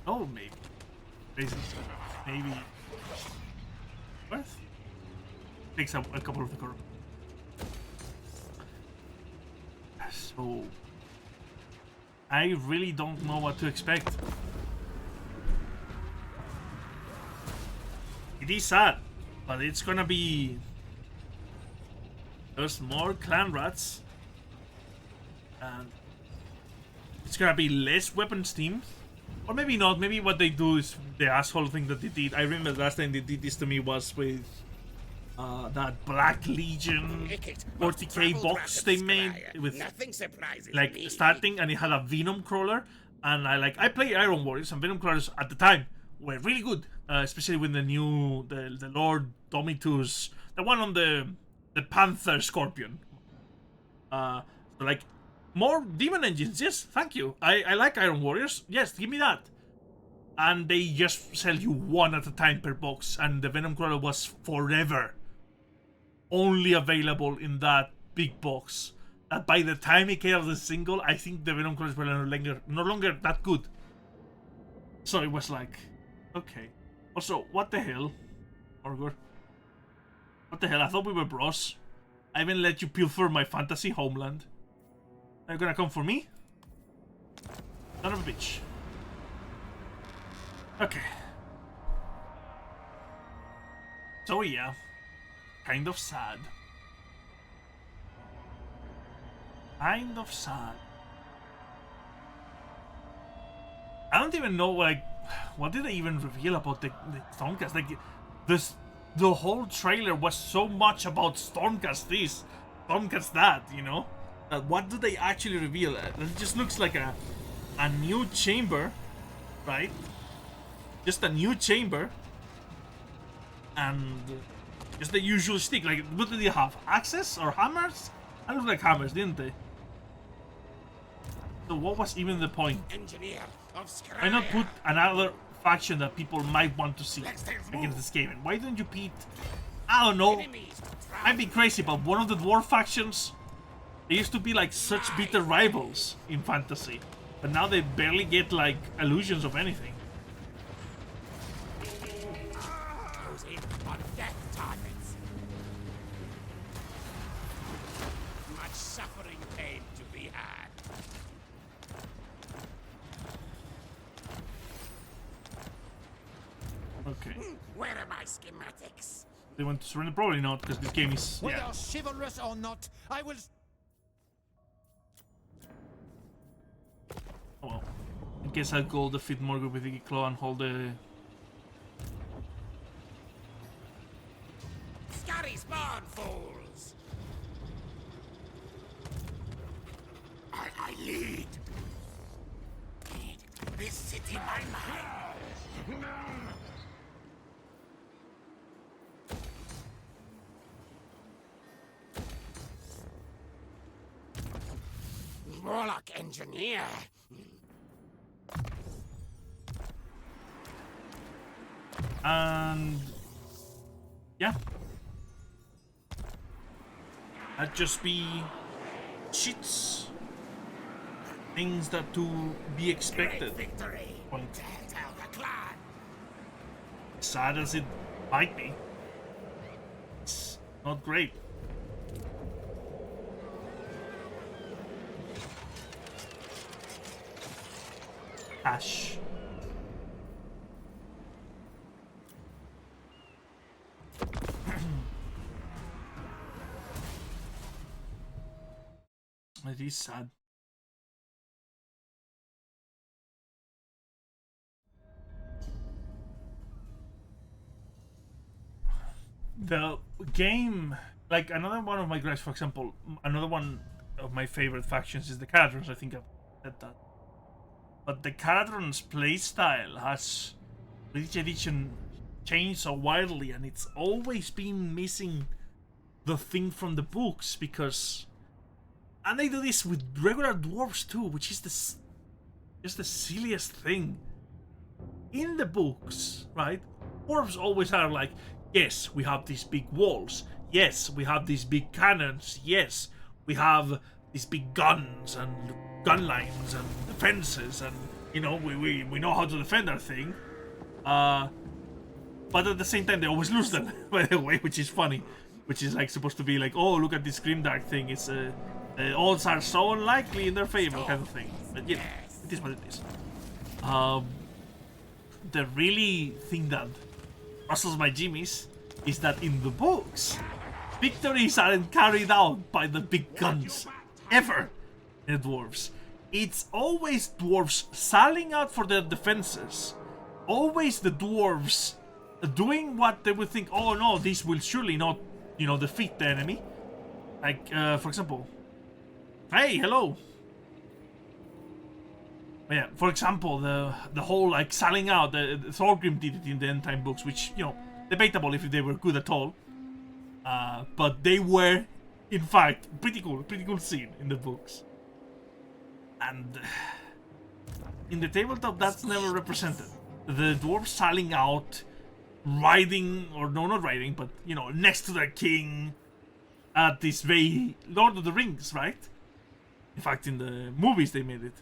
Oh, maybe worth takes up a couple of the core. So I really don't know what to expect. It is sad, but it's gonna be there's more clan rats and it's gonna be less weapons teams. Or maybe not, maybe what they do is the asshole thing that they did. I remember the last time they did this to me was with that Black Legion 40k box they made with like starting, and it had a Venom crawler, and I play Iron Warriors, and Venom crawlers at the time were really good, especially with the new the Lord Domitus, the one on the Panther Scorpion. So like more demon engines, yes, thank you. I like Iron Warriors, yes, give me that. And they just sell you one at a time per box, and the Venom crawler was forever only available in that big box. That by the time it came out as a single, I think the Venom crawlers were no longer that good. So it was like, okay. Also, what the hell, Morgor? What the hell? I thought we were bros. I even let you pilfer my fantasy homeland. Are you gonna come for me? Son of a bitch. Okay. So yeah. Kind of sad. Kind of sad. I don't even know, like, what did they even reveal about the Stormcast? Like, the whole trailer was so much about Stormcast this, Stormcast that, you know? What do they actually reveal? It just looks like a new chamber, right? Just a new chamber. And just the usual stick. Like, what did they have? Axes or hammers? I look like hammers, didn't they? So what was even the point? Engineer of Skryre. Why not put another faction that people might want to see against the Skaven? Why don't you pit, I don't know, I'd be crazy, but one of the dwarf factions, they used to be like such bitter rivals in fantasy, but now they barely get like illusions of anything. Close in on death targets. Much suffering pain to be had. Okay. Where are my schematics? They want to surrender? Probably not, because this game is, Whether yeah. chivalrous or not, I will. Oh well. I guess I'll go defeat Morgan with the claw and hold the... Scurry spawn fools! I lead. This city my mind. Warlock engineer. And yeah, that'd just be cheats, things that to be expected. Great victory. Point. Tell the clan. Sad as it might be, it's not great. Ash. It is sad. The game, like another one of my gripes, for example, another one of my favorite factions is the Caradrons. I think I've said that. But the Caradron's playstyle has, with each edition, changed so wildly, and it's always been missing the thing from the books, because... And they do this with regular dwarves too, which is just the silliest thing. In the books, right, dwarves always are like, yes, we have these big walls, yes, we have these big cannons, yes, we have these big guns and gun lines and defenses, and you know, we know how to defend our thing, but at the same time they always lose them, by the way, which is funny, which is like supposed to be like, oh, look at this grimdark thing, it's the odds are so unlikely in their favor kind of thing, but yeah, it is what it is. The really thing that rustles my jimmies is that in the books, victories aren't carried out by the big guns, ever, in the dwarves. It's always dwarves sallying out for their defenses, always the dwarves doing what they would think, oh no, this will surely not, you know, defeat the enemy. Like, for example, hey, hello. But yeah, for example, the whole like sallying out, the Thorgrim did it in the end time books, which, you know, debatable if they were good at all. But they were, in fact, pretty cool scene in the books. And in the tabletop, that's never represented. The dwarves sallying out, riding, or no, not riding, but, you know, next to their king at this very Lord of the Rings, right? In fact, in the movies they made it.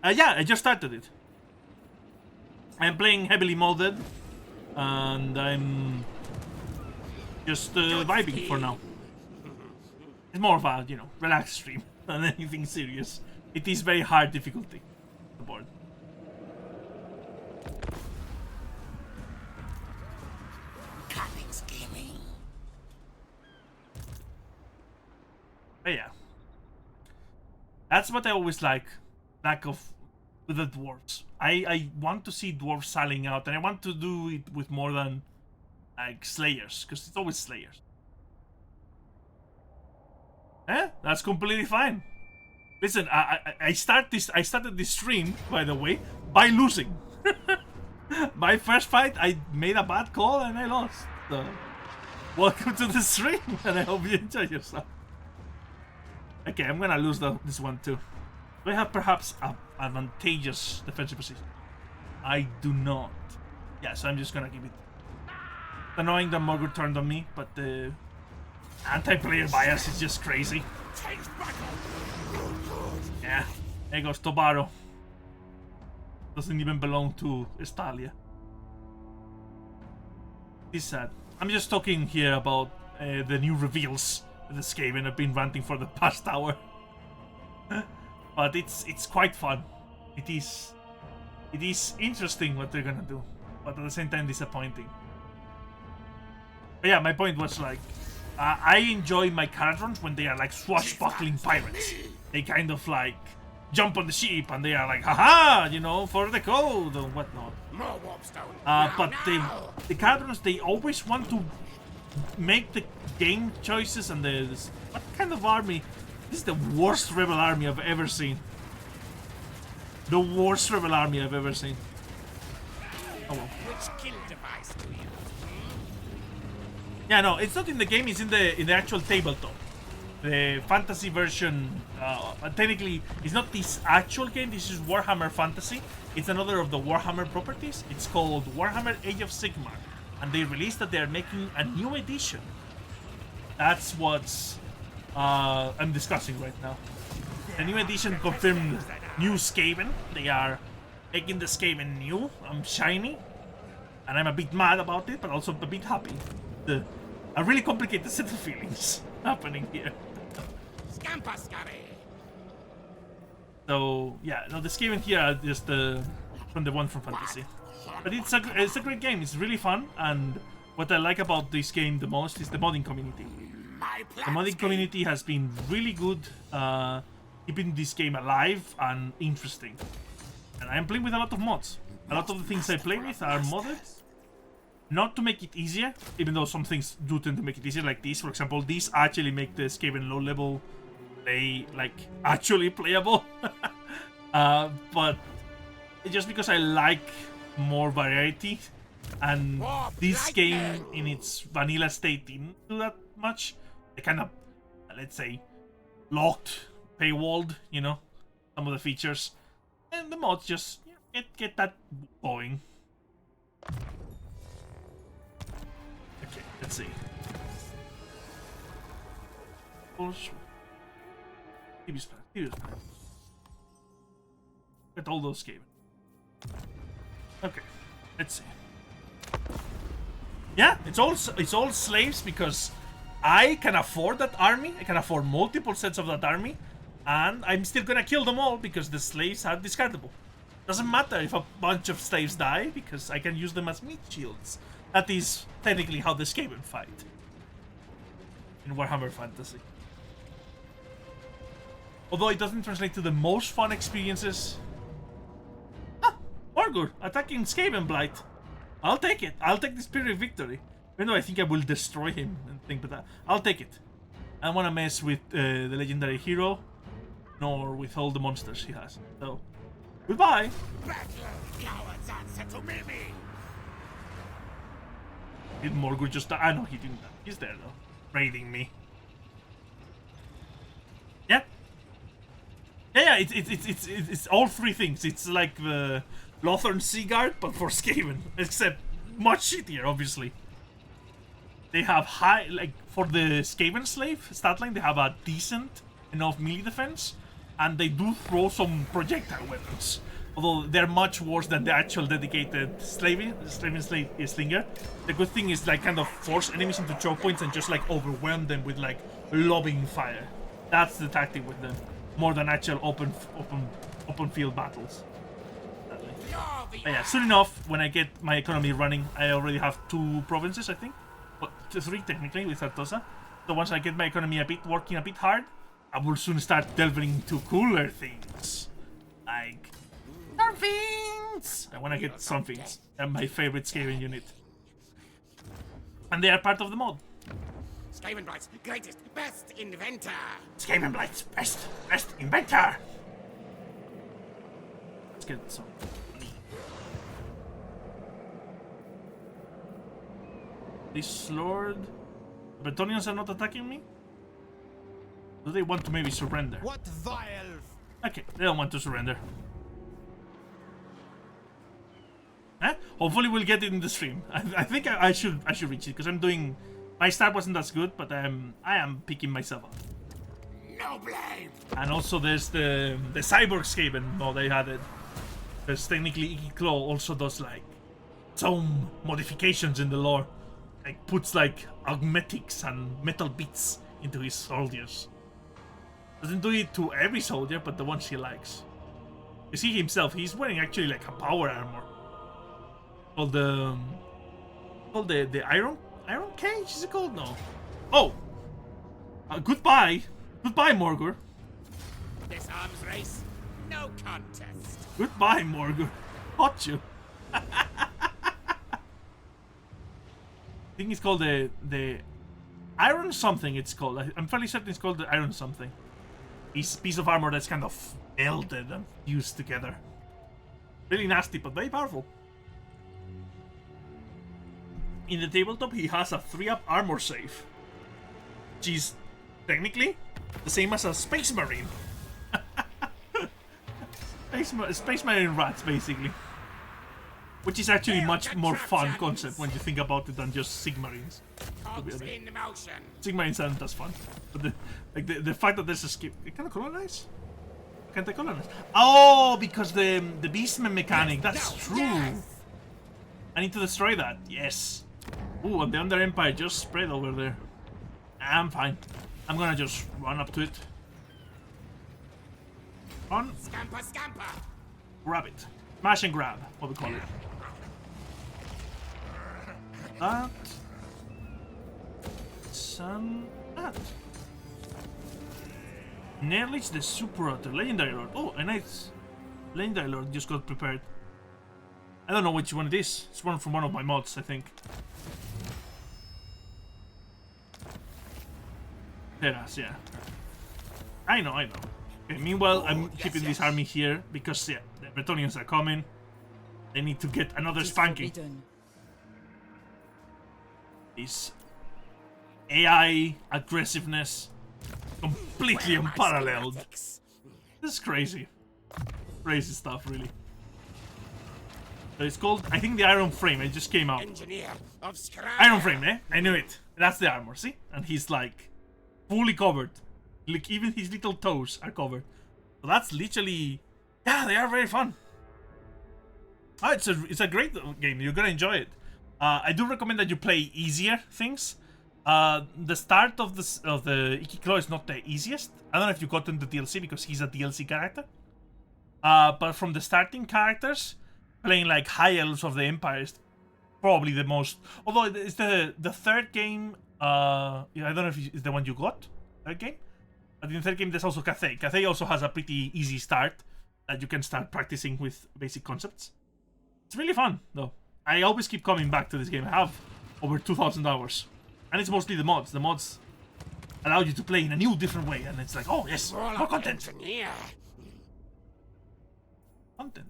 Yeah, I just started it. I'm playing heavily modded, and I'm just vibing for now. It's more of a, you know, relaxed stream than anything serious. It is very hard difficulty, the board. Cunning scheming. But yeah. That's what I always like of with the dwarves. I want to see dwarves selling out, and I want to do it with more than like slayers, because it's always slayers. That's completely fine. Listen, I started this stream, by the way, by losing. My first fight, I made a bad call and I lost. So, welcome to the stream, and I hope you enjoy yourself. Okay, I'm gonna lose this one too. Do I have perhaps an advantageous defensive position? I do not. Yeah, so I'm just gonna give it. It's annoying that Morgul turned on me, but the anti-player bias is just crazy. Yeah, there goes Tobaro. Doesn't even belong to Estalia. It's sad. I'm just talking here about the new reveals with the Skaven. I've been ranting for the past hour. But it's quite fun. It is interesting what they're gonna do, but at the same time disappointing. But yeah, my point was like, I enjoy my Caradrons when they are like swashbuckling pirates. They kind of like jump on the ship and they are like, haha, you know, for the code or whatnot. But the Caradrons, they always want to make the game choices and what kind of army? This is the worst rebel army I've ever seen. The worst rebel army I've ever seen. Oh well. Which kill device do you? Yeah, no, it's not in the game. It's in the actual tabletop. The fantasy version. Technically, it's not this actual game. This is Warhammer Fantasy. It's another of the Warhammer properties. It's called Warhammer Age of Sigmar, and they released that they are making a new edition. That's what's I'm discussing right now. The new edition confirmed new Skaven. They are making the Skaven new. I'm shiny, and I'm a bit mad about it, but also a bit happy. A really complicated set of feelings happening here. So yeah, no, the Skaven here are just from the one from Fantasy, but it's a great game. It's really fun, and what I like about this game the most is the modding community. The modding community has been really good, keeping this game alive and interesting. And I'm playing with a lot of mods. A lot of the things I play with are modded. Not to make it easier, even though some things do tend to make it easier, like this, for example. These actually make the Skaven low level play, like, actually playable. But just because I like more variety, and this game in its vanilla state didn't do that much. They kind of, let's say, locked, paywalled, you know, some of the features. And the mods just get that going. Okay, let's see. TV's fine. Get all those Skaven. Okay, let's see. Yeah, it's all slaves because I can afford that army. I can afford multiple sets of that army, and I'm still gonna kill them all because the slaves are discardable. Doesn't matter if a bunch of slaves die because I can use them as meat shields. That is technically how the Skaven fight in Warhammer Fantasy. Although it doesn't translate to the most fun experiences. Ah, Morgul attacking Skaven Blight. I'll take it. I'll take the Spirit Victory. Even though I think I will destroy him and think, but I'll take it. I don't want to mess with the legendary hero, nor with all the monsters he has. So, goodbye. Cowards answer to me. Did Morgul just die? Ah, no, he didn't die. He's there though, raiding me. Yeah. Yeah, it's all three things. It's like the Lothern Seaguard, but for Skaven, except much shittier, obviously. They have high, like, for the Skaven slave stat line, they have a decent enough melee defense, and they do throw some projectile weapons. Although they're much worse than the actual dedicated Slaven Slinger. The good thing is, like, kind of force enemies into choke points and just, like, overwhelm them with, like, lobbing fire. That's the tactic with them, more than actual open field battles. But yeah, soon enough, when I get my economy running, I already have 2 provinces, I think. But 3 technically with Sartosa. So once I get my economy working a bit hard, I will soon start delving into cooler things. Like Stormfiends! I wanna get Stormfiends. They're my favorite Skaven unit. And they are part of the mod. Skaven Blight's greatest, best inventor. Skaven Blight's best inventor! Let's get some money. This lord... The Bretonians are not attacking me? Do they want to maybe surrender? What vile... Okay, they don't want to surrender. Hopefully we'll get it in the stream. I think I should reach it because I'm doing... My start wasn't as good, but I am picking myself up. No blame. And also there's the Cyborg Skaven mod they had it. Because technically Icky Claw also does like some modifications in the lore. Like puts like augmetics and metal bits into his soldiers. Doesn't do it to every soldier, but the ones he likes. You see himself, he's wearing actually like a power armor. Called the Iron Cage, is it called? No. Oh! Goodbye! Goodbye, Morgur. This arms race, no contest. Goodbye, Morgur. Hot you. I think it's called the Iron something it's called. I'm fairly certain it's called the Iron something. This piece of armor that's kind of melted and fused together. Really nasty, but very powerful. In the tabletop, he has a 3-up armor save, which is technically the same as a Space Marine. Space Marine rats, basically. Which is actually much more fun concept when you think about it than just Sigmarines. Cogs in motion. Sigmarines aren't as fun, but the fact that there's a skip, can I colonize? Can't I colonize? Oh, because the Beastman mechanic. That's true. Yes. I need to destroy that. Yes. Ooh, and the Underempire just spread over there. I'm fine. I'm gonna just run up to it. Run. Scamper, scamper. Grab it. Smash and grab, what we call it. That. That. Nerlich the Super, the Legendary Lord. Oh, a nice Legendary Lord just got prepared. I don't know which one it is. It's one from one of my mods, I think. There's, yeah. I know. Okay, meanwhile, I'm keeping this army here because, yeah, the Bretonians are coming. They need to get another spanking. This AI aggressiveness, completely unparalleled. This is crazy. Crazy stuff, really. So it's called, I think, the Iron Frame. It just came out. Engineer of Skryre. Iron Frame, eh? I knew it. That's the armor, see? And he's like fully covered. Like even his little toes are covered. So that's literally, yeah, they are very fun. Oh, it's a great game. You're gonna enjoy it. I do recommend that you play easier things. The start of the Icky Claw is not the easiest. I don't know if you got into DLC because he's a DLC character. But from the starting characters, playing like High Elves of the Empire is probably the most. Although it's the third game. Yeah, I don't know if it's the one you got. Third game. But in the third game, there's also Cathay. Cathay also has a pretty easy start that you can start practicing with basic concepts. It's really fun, though. I always keep coming back to this game. I have over 2,000 hours. And it's mostly the mods. The mods allow you to play in a new, different way. And it's like, oh, yes, more content. Engineer. Content.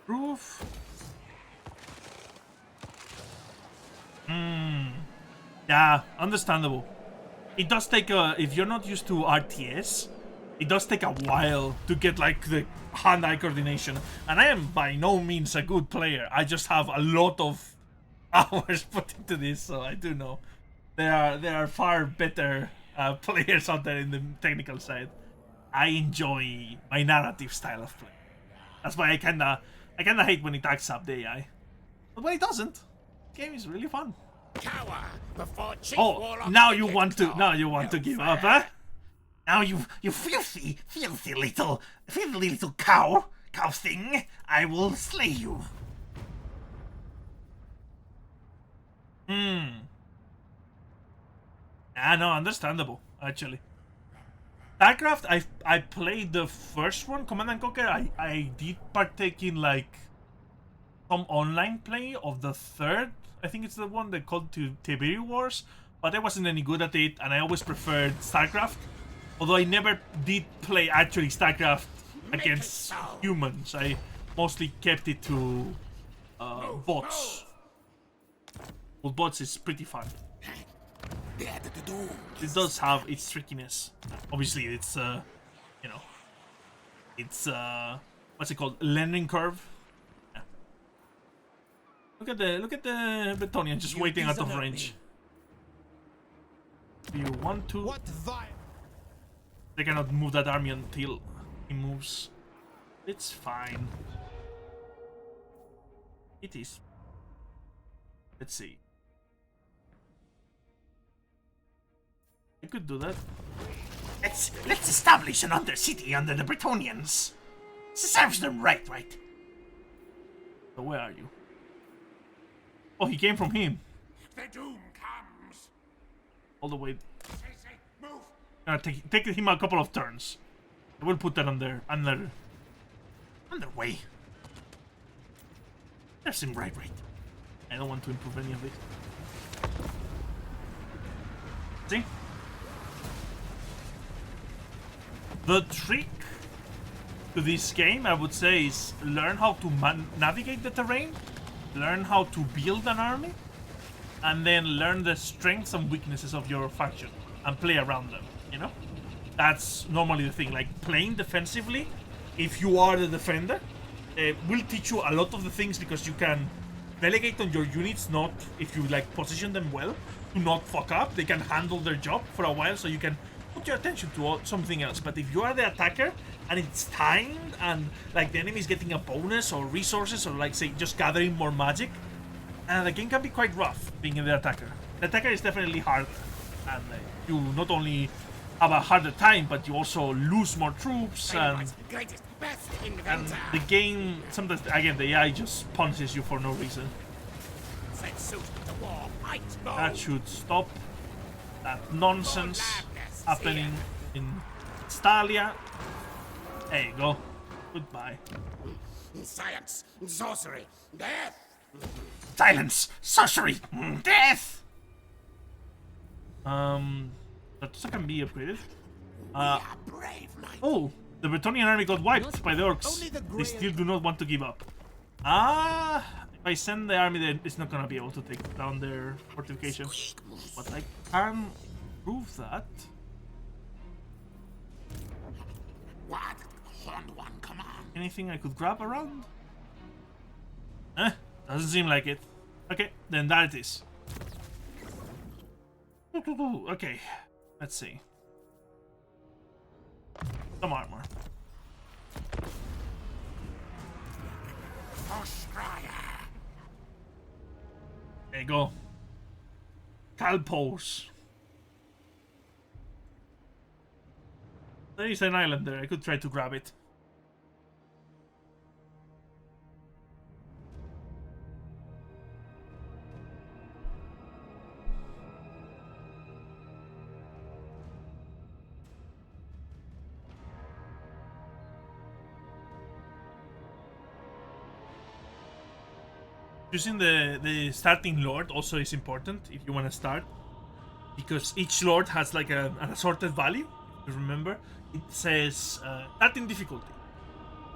Proof. Yeah, understandable. It does take if you're not used to RTS, it does take a while to get like the hand-eye coordination. And I am by no means a good player. I just have a lot of hours put into this, so I do know there are far better players out there in the technical side. I enjoy my narrative style of play. That's why I kinda hate when it acts up the AI. But when it doesn't, the game is really fun. Cower before Chief Oh, Warlock now you gets want to caught. now you want to give up, huh? Now you filthy little cow. cow thing, I will slay you. Ah, no, understandable, actually. StarCraft, I played the first one, Command & Conquer. I did partake in, like, some online play of the third. I think it's the one they called to Tiberi Wars, but I wasn't any good at it, and I always preferred StarCraft. Although I never did play, actually, StarCraft against humans. I mostly kept it to bots. Well, bots is pretty fun. It does have its trickiness. Obviously, it's you know, it's what's it called? Learning curve. Yeah. Look at the Bretonian just waiting out of range. Do you want to? They cannot move that army until he moves. It's fine. It is. Let's see. I could do that. Let's establish an undercity under the Bretonians. Serves them right. So where are you? Oh, he came from him. The doom comes. All the way. Move. Take him a couple of turns. I will put that under way. Serves him right. I don't want to improve any of it. See? The trick to this game, I would say, is learn how to navigate the terrain, learn how to build an army, and then learn the strengths and weaknesses of your faction and play around them, you know? That's normally the thing. Like, playing defensively, if you are the defender, will teach you a lot of the things, because you can delegate on your units, not, if you like position them well, to not fuck up. They can handle their job for a while, so you can put your attention to something else. But if you are the attacker and it's timed, and like the enemy is getting a bonus or resources, or like say just gathering more magic, the game can be quite rough being the attacker. The attacker is definitely harder, and you not only have a harder time, but you also lose more troops, and the game sometimes, again, the AI just punishes you for no reason. That should stop that nonsense happening in Stalia. There you go. Goodbye. Science, sorcery, death. Silence, sorcery, death. That can be upgraded. Oh, the Bretonian army got wiped by the orcs. They still do not want to give up. If I send the army there, it's not gonna be able to take down their fortification. But I can prove that. What? Horned one, come on. Anything I could grab around? Doesn't seem like it. Okay, then that it is. Okay, let's see. Some armor. There you go. Calpos. There is an island there. I could try to grab it. Choosing the starting lord also is important if you want to start, because each lord has like an assorted value. If you remember, it says starting difficulty,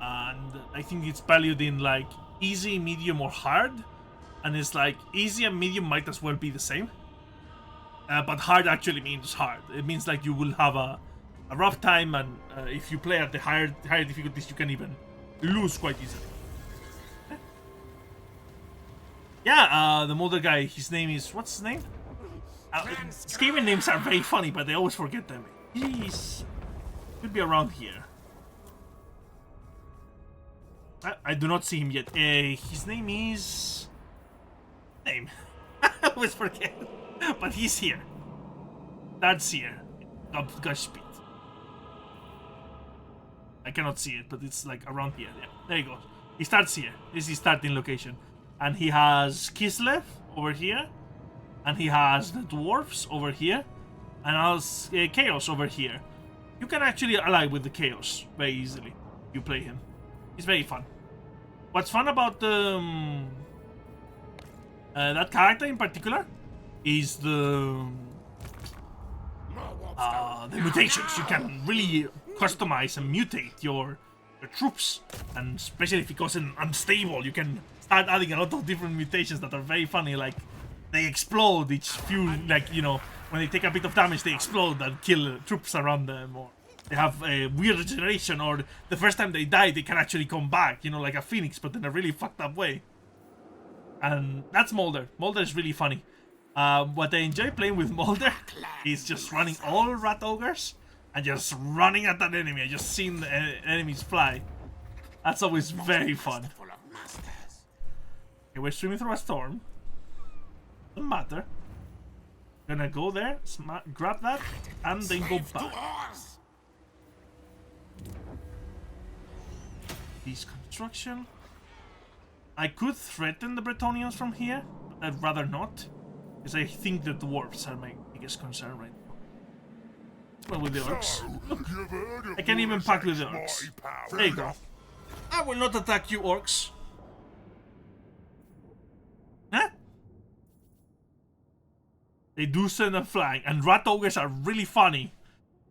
and I think it's valued in like easy, medium, or hard, and it's like easy and medium might as well be the same, but hard actually means hard. It means like you will have a rough time, and if you play at the higher difficulties, you can even lose quite easily. Yeah, the Moulder guy, his name is... What's his name? Skaven names are very funny, but I always forget them. He's... Could be around here. I do not see him yet. His name is... Name. I always forget. But he's here. That's here. Godspeed. I cannot see it, but it's like around here. Yeah, there you go. He starts here. This is his starting location. And he has Kislev over here. And he has the dwarves over here. And has Chaos over here. You can actually ally with the Chaos very easily. You play him. He's very fun. What's fun about that character in particular is the mutations. You can really customize and mutate your troops, and especially if it goes in unstable, you can start adding a lot of different mutations that are very funny. Like they explode each few, like, you know, when they take a bit of damage, they explode and kill troops around them, or they have a weird regeneration, or the first time they die, they can actually come back, you know, like a phoenix, but in a really fucked up way. And that's Moulder. Moulder is really funny. What I enjoy playing with Moulder is just running all rat ogres and just running at that enemy and just seeing the enemies fly. That's always very fun. Okay, we're swimming through a storm. Doesn't matter. Gonna go there, grab that, and then go back. Peace construction. I could threaten the Bretonnians from here, but I'd rather not, because I think the dwarves are my biggest concern right now. Well, with the orcs. Look, I can't even pack with the orcs. There you go. I will not attack you, orcs. Huh? They do send them flying, and rat ogres are really funny,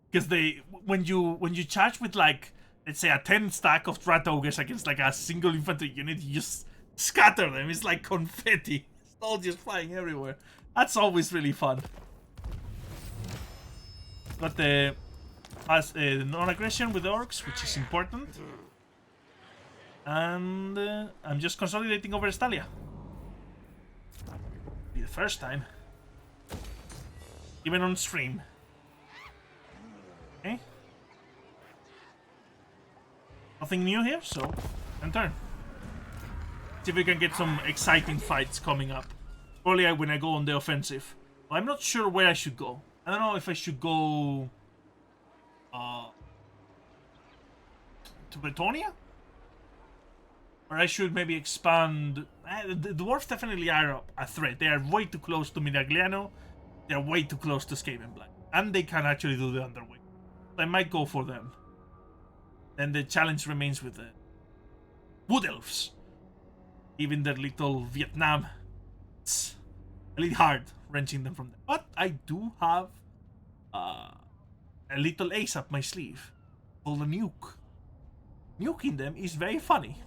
because they when you charge with, like, let's say a 10 stack of rat ogres against like a single infantry unit, you just scatter them. It's like confetti. It's all just flying everywhere. That's always really fun. Got the non-aggression with the orcs, which is important. And I'm just consolidating over Estalia. Be the first time. Even on stream. Okay. Nothing new here, so end turn. See if we can get some exciting fights coming up. Probably when I go on the offensive. Well, I'm not sure where I should go. I don't know if I should go to Bretonnia? Or I should maybe expand. The dwarves definitely are a threat. They are way too close to Miragliano. They are way too close to Skaven Black. And they can actually do the Underwing. So I might go for them. Then the challenge remains with the Wood Elves. Even their little Vietnam. It's a little hard wrenching them from them. But I do have a little ace up my sleeve called a nuke. Nuking them is very funny.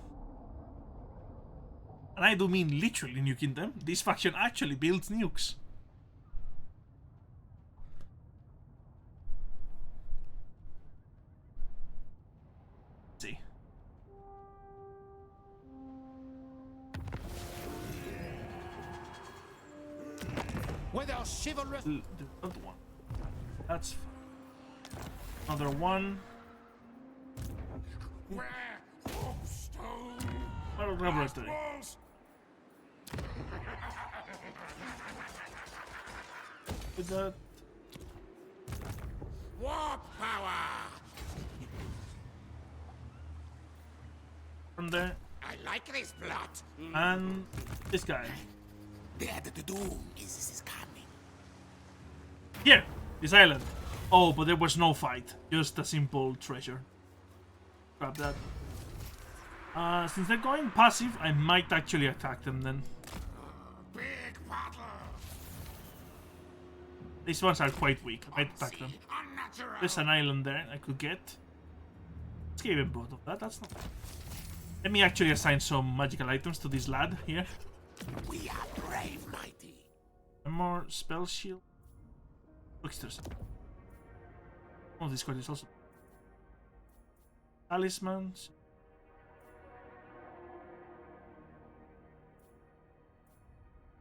And I do mean literally nuking them. This faction actually builds nukes. Let's see. With our chivalrous. The other one. That's fine. Another one. Where? Oh, stone. WH3. With that. Warp power. From there. I like this plot. And this guy. The doom is coming. Here! This island. Oh, but there was no fight. Just a simple treasure. Grab that. Since they're going passive, I might actually attack them then. Big battle. These ones are quite weak. I might attack them. Unnatural. There's an island there I could get. Let's give him both of that. That's not bad. Let me actually assign some magical items to this lad here. We are brave, mighty. One more spell shield. Tricksters. Oh, this card is also talismans.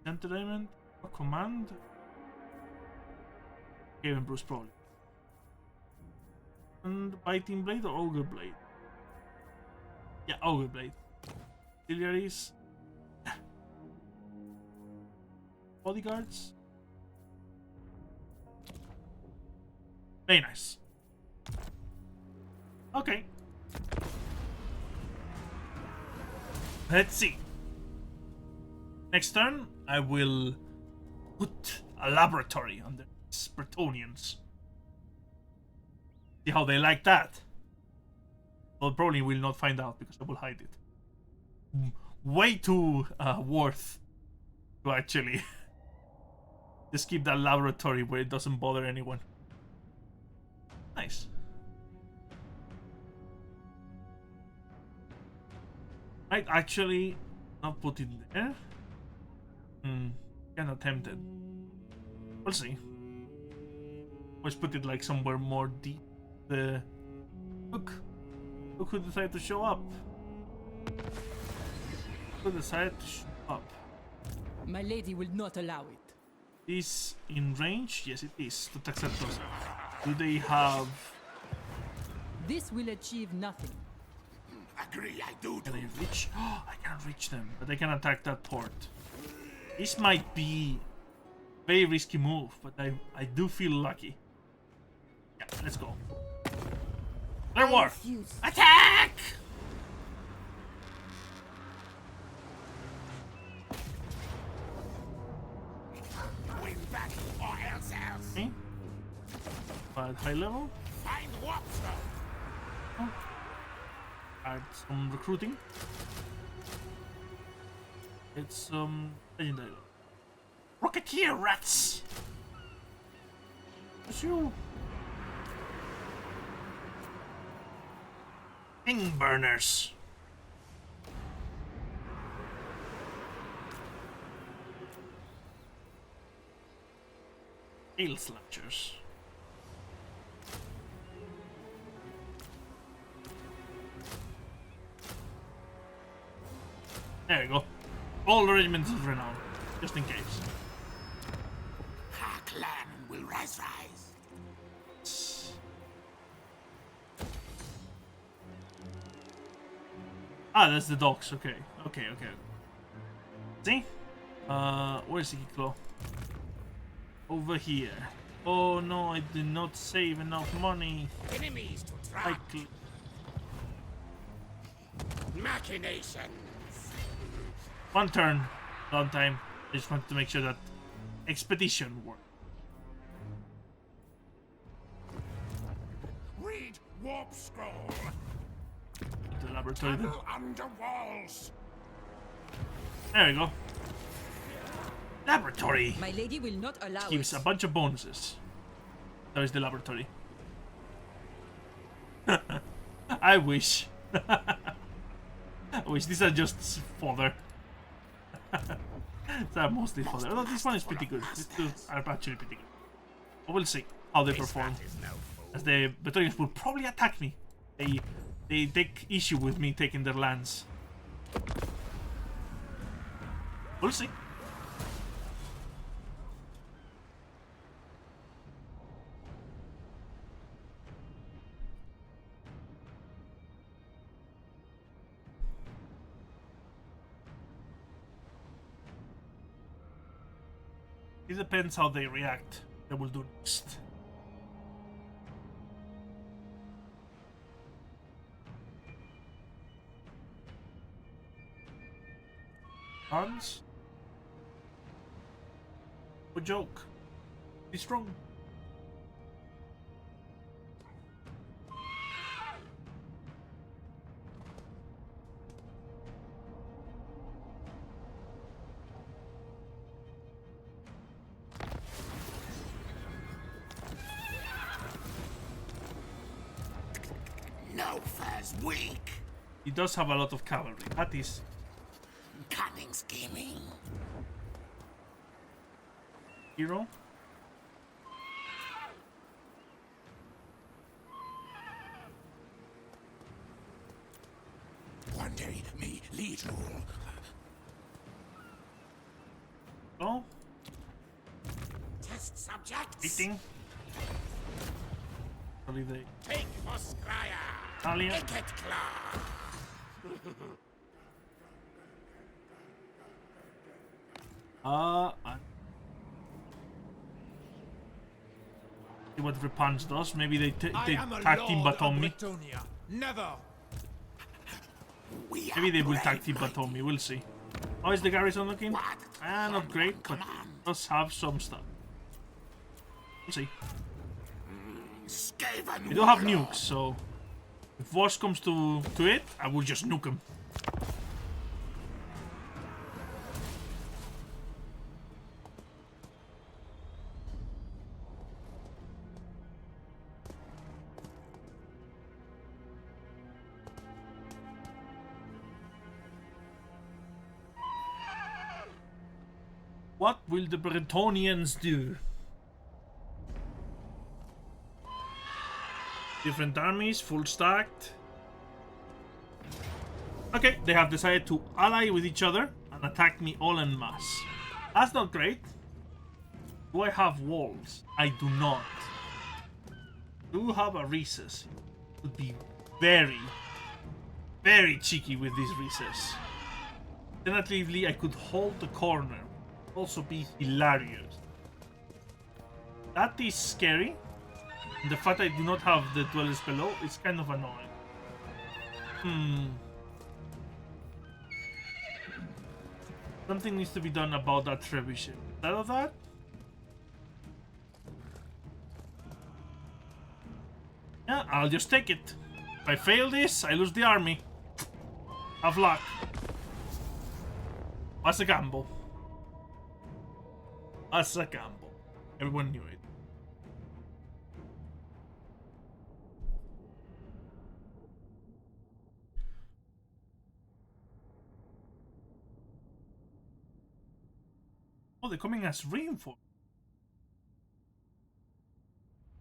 Entertainment, command. Skaven Bruce probably. And biting blade or ogre blade? Yeah, ogre blade. Auxiliaries. Bodyguards. Very nice. Okay. Let's see. Next turn, I will put a laboratory on the Bretonnians. See how they like that. Well, probably will not find out because I will hide it. Way too worth to actually just keep that laboratory where it doesn't bother anyone. Nice. Might actually not put it there. Kinda tempted. We'll see. Let's put it like somewhere more deep. Look who decided to show up. Who decided to show up? My lady will not allow it. Is in range? Yes, it is. To Taxatos. Do they have? This will achieve nothing. Agree, I do. Can I reach? Oh, I can't reach them, but I can attack that port. This might be a very risky move, but I do feel lucky. Yeah, let's go. There war! Attack! Win back or else. Okay. But high level. Find Wopster. Add some recruiting. It's legendary. Rocketeer rats! It's you. King burners. Hail slashers. There we go. All the regiments of renown, just in case. Our clan will rise. Ah, that's the dogs. Okay. See? Where's Iklo? Over here. Oh no, I did not save enough money. Enemies to track. Machinations. One turn, long time. I just wanted to make sure that expedition worked. Read warp scroll. The laboratory. Tunnel under walls. There we go. Laboratory. My lady will not allow Gives it. a bunch of bonuses. That is the laboratory. I wish. I wish these are just fodder. They're mostly fodder. Although this one is pretty good. These two are actually pretty good. But we'll see how they perform. As the Bretonnians will probably attack me. They take issue with me taking their lands. We'll see. It depends how they react. They will do next. Hans? Good joke. Be strong. No first weak. He does have a lot of cavalry. That is Cunning scheming. hero. One day me lead rule. Oh, Test subjects. beating. Probably they. Take for Skryre. Talia. Eket Claw. See what Repunch does. Maybe they I am a tag team lord baton of me. Bretonia. Never. We Maybe are they will brave, tag team my battle me, we'll see. How is the garrison looking? What? Not great, but does have some stuff. We'll see. Skaven We do have warrior. nukes, so if worse comes to it, I will just nuke them. What will the Bretonians do? Different armies, full stacked. Okay, they have decided to ally with each other and attack me all en masse. That's not great. Do I have walls? I do not. Do have a recess. Would be very, very cheeky with this recess. Alternatively, I could hold the corner. Also be hilarious. That is scary. And the fact I do not have the dwellers below is kind of annoying. Something needs to be done about that trebuchet. Instead of that, yeah, I'll just take it. If I fail this, I lose the army. Have luck. That's a gamble. That's a gamble. Everyone knew it. Oh, they're coming as reinforced.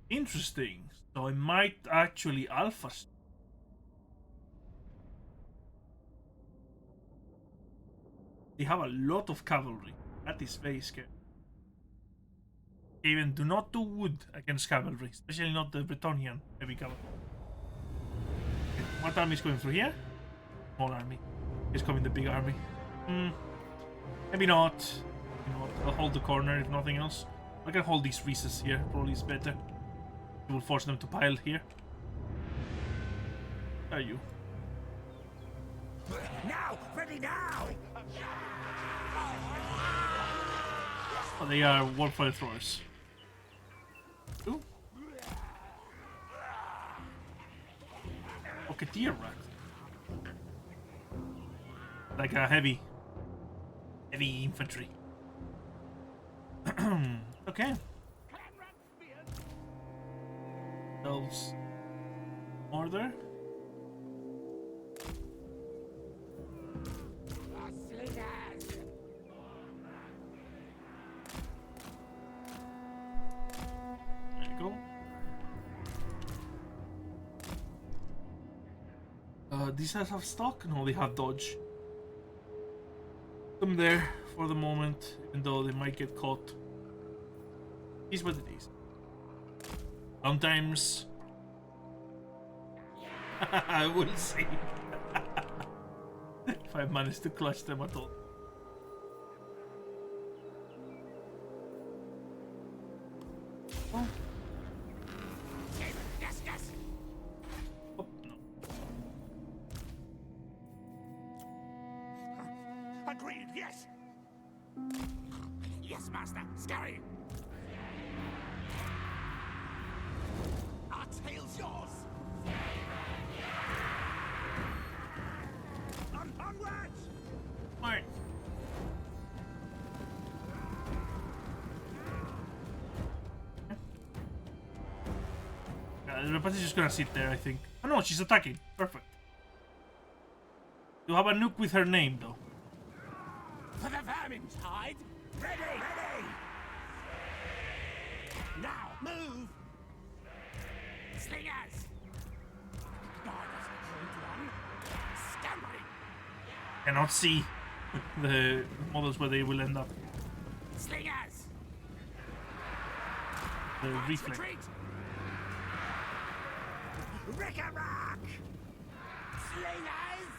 Interesting. So I might actually alpha. They have a lot of cavalry. That is very scary. Even do not do wood against cavalry, especially not the Bretonian heavy cavalry. Okay, what army is going through here? Small army. Is coming the big army. Maybe not. You know what? I'll hold the corner if nothing else. I can hold these recesses here. Probably is better. It will force them to pile here. Are you? Now, ready now. Oh, they are warfare throwers. Ooh. Rocketeer rat. Like a heavy infantry. Okay. Elves. Order. There you go. These guys have stock? No, they have dodge. Put them there for the moment, even though they might get caught. Is what it is. Sometimes I will see if I manage to clutch them at all. Oh. Yes, yes. Oh, no. Agreed, yes. Yes, master. Scary. Our tail's yours. Onward! Alright. The Rapace is just gonna sit there, I think. Oh no, she's attacking. Perfect. You have a nuke with her name, though. For the vermin's hide. Ready, ready. Now, move. Slingers. Guard us, hold one. Scampering. Cannot see the models where they will end up. Slingers. The reflex. Retreat. Rick-a-rock. Slingers.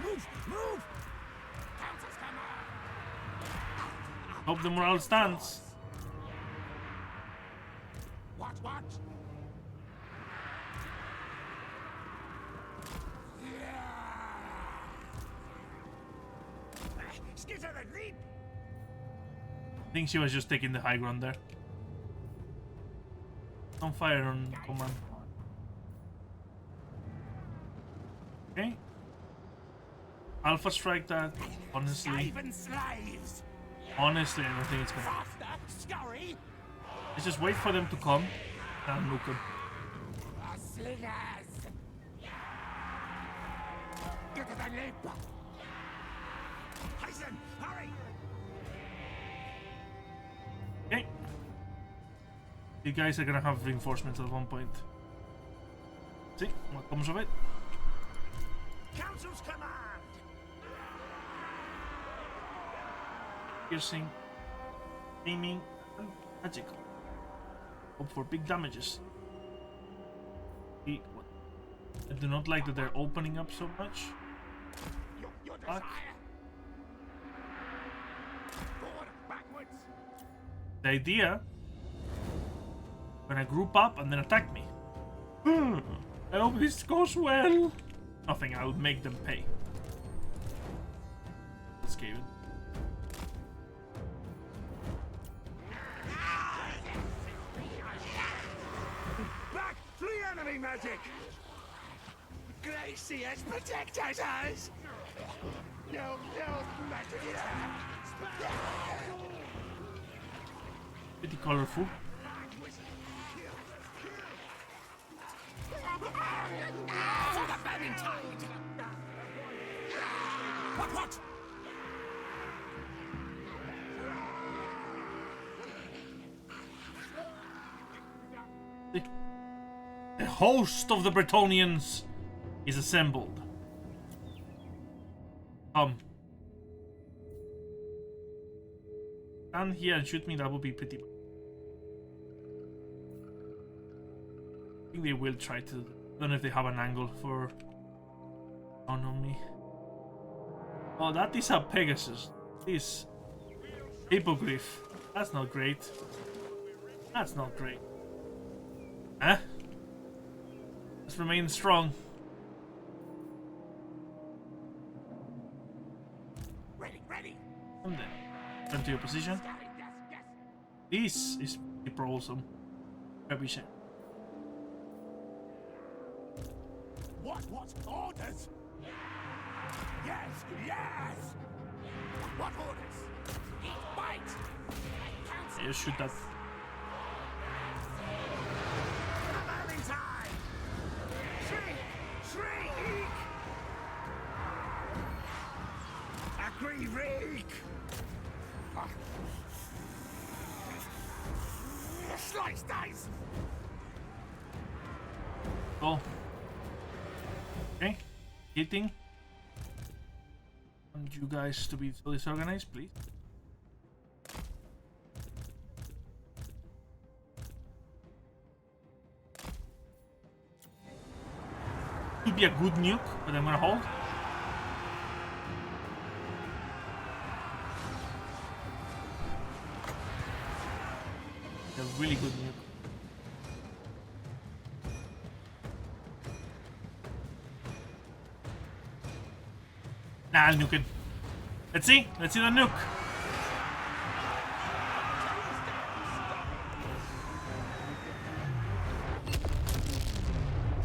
Move, move. Counters come on. Hope the morale stands. What? Yeah. I think she was just taking the high ground there. Don't fire on command. Okay. Alpha strike that. Honestly, Skaven slaves! honestly, I don't think it's gonna. Faster, scurry! Let's just wait for them to come and nuke them. Slingers! Get to the lip! Hasten, hurry! Okay. You guys are gonna have reinforcements at one point. See what comes of it. Council's command! Piercing, aiming, and magical. Hope for big damages. I do not like that they're opening up so much. Your Fuck. desire! Forward, backwards! The idea, when I group up and then attack me. I hope this goes well. Nothing, I'll make them pay. Skaven. Back to the enemy magic! Great CEST protect us! No, magic! Pretty colorful. For the burning tide! What? The host of the Bretonians is assembled. Stand here and shoot me, that would be pretty much. I think they will try to. I don't know if they have an angle for on me. Oh, that is a Pegasus. This hippogriff. That's not great. That's not great. Huh? Let's remain strong. Ready! And then turn to your position. Yes! This is super awesome. Every shot. What orders? Yes! What orders? Fight! Yeah, just shoot that. Valentine! Shriek! Agree, reek! Slice dice! Oh. Okay. Hitting. I want you guys to be so disorganized, please. Could be a good nuke, but I'm gonna hold. A really good nuke. Nah, I'll nuke it. Let's see the nuke.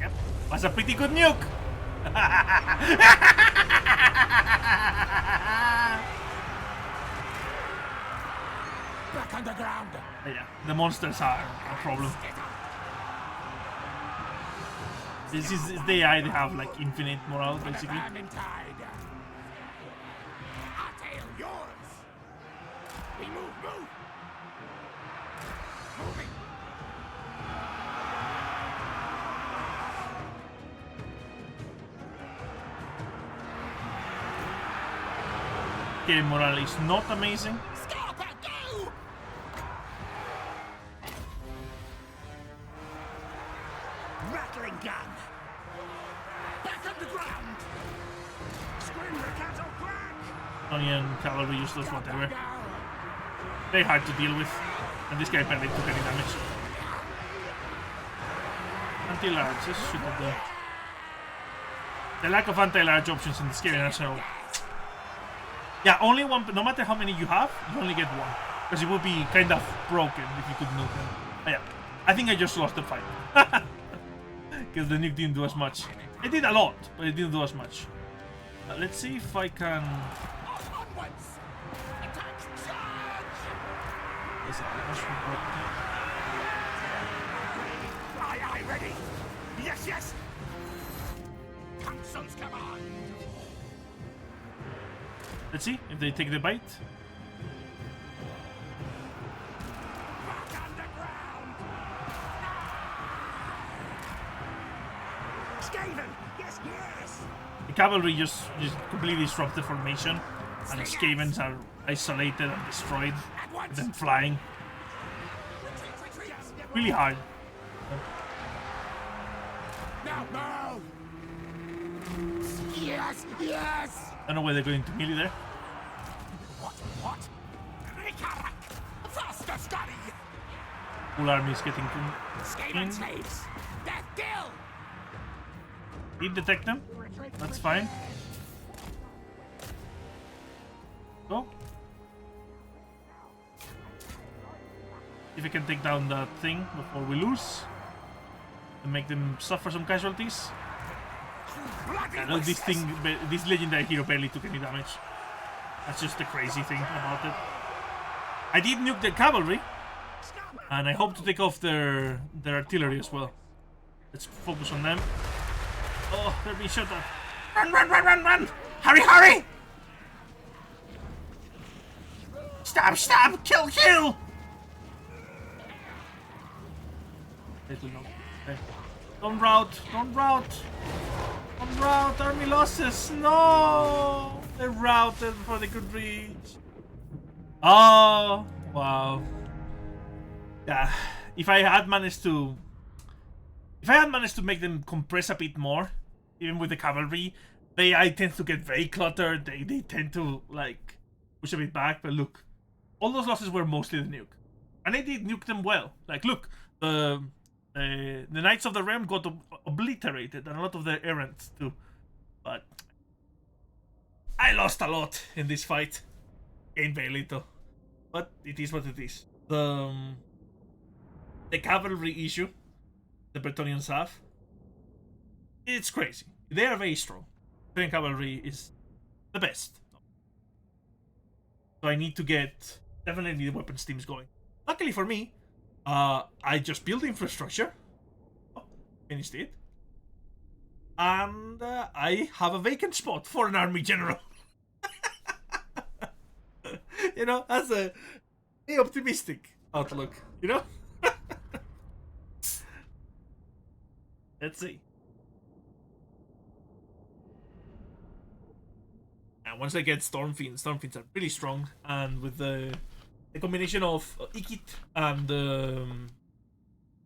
Yep, was a pretty good nuke. Back underground! Yeah, the monsters are a problem. This is the AI, they have like infinite morale basically. Burning tide! Our tail yours! We move! Moving! Okay, morale is not amazing. Scarper, go! Rattling gun! Back underground! Scream the cattle crack! Onion, cavalry, useless, whatever. Very hard to deal with. And this guy barely took any damage. Anti-large, just shoot at the lack of anti-large options in the Skaven arsenal. Yeah, only one, no matter how many you have, you only get one. Because it would be kind of broken if you could nuke them. But yeah, I think I just lost the fight. Because the nuke didn't do as much. It did a lot, but it didn't do as much. Let's see if I can... Onwards! Attack charge! Is it mushroom broken? Aye, ready! Yes, yes! Council's command! Let's see if they take the bait. Back underground! Skaven! Yes, yes! The cavalry just completely disrupt the formation, and the Skavens are isolated and destroyed, and then flying. Really hard. Now move! Yes, yes! I don't know where they're going to melee there. What? Rikarak! Faster, Scotty! Full army is getting Skaven in. slaves! Death kill! Did detect them. That's fine. Go. If we can take down that thing before we lose. And make them suffer some casualties. I know this legendary hero barely took any damage. That's just the crazy thing about it. I did nuke the cavalry, and I hope to take off their artillery as well. Let's focus on them. Oh, they're being shot at. Run! Hurry! Stab! Kill! Okay. Don't rout! Army losses! No! They routed before they could reach. Oh, wow. Yeah, if I had managed to make them compress a bit more, even with the cavalry, I tend to get very cluttered. They tend to like push a bit back. But look, all those losses were mostly the nuke, and they did nuke them well. Like, look, the Knights of the Realm got obliterated, and a lot of their errands too. But I lost a lot in this fight. Gained very little, but it is what it is. The cavalry issue, the Bretonnians have, it's crazy. They are very strong. Bretonnian cavalry is the best. So I need to get definitely the weapons teams going. Luckily for me, I just built infrastructure. Finished it. And I have a vacant spot for an army general. You know, that's a very optimistic outlook, you know? Let's see. And once I get Stormfiends are really strong, and with the combination of Ikit and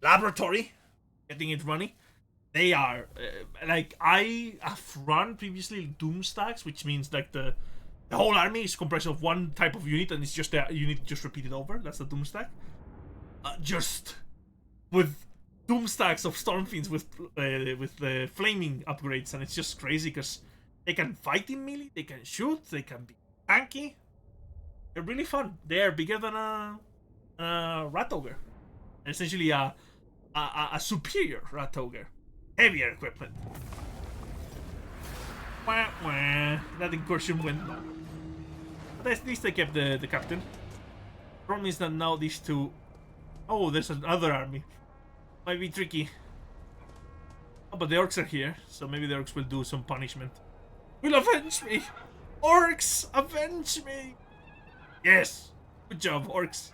Laboratory, getting it running, they are like, I have run previously Doom stacks, which means like the whole army is comprised of one type of unit, and it's just the unit just repeated over. That's the Doom stack. Just with Doom stacks of Stormfiends with the flaming upgrades, and it's just crazy because they can fight in melee, they can shoot, they can be tanky. They're really fun. They're bigger than a Rat Ogre. Essentially a superior Rat Ogre. Heavier equipment. That incursion went down. But at least they kept the captain. Problem is that now these two... Oh, there's another army. Might be tricky. Oh, but the orcs are here, so maybe the orcs will do some punishment. Will avenge me! Orcs, avenge me! Yes! Good job, orcs.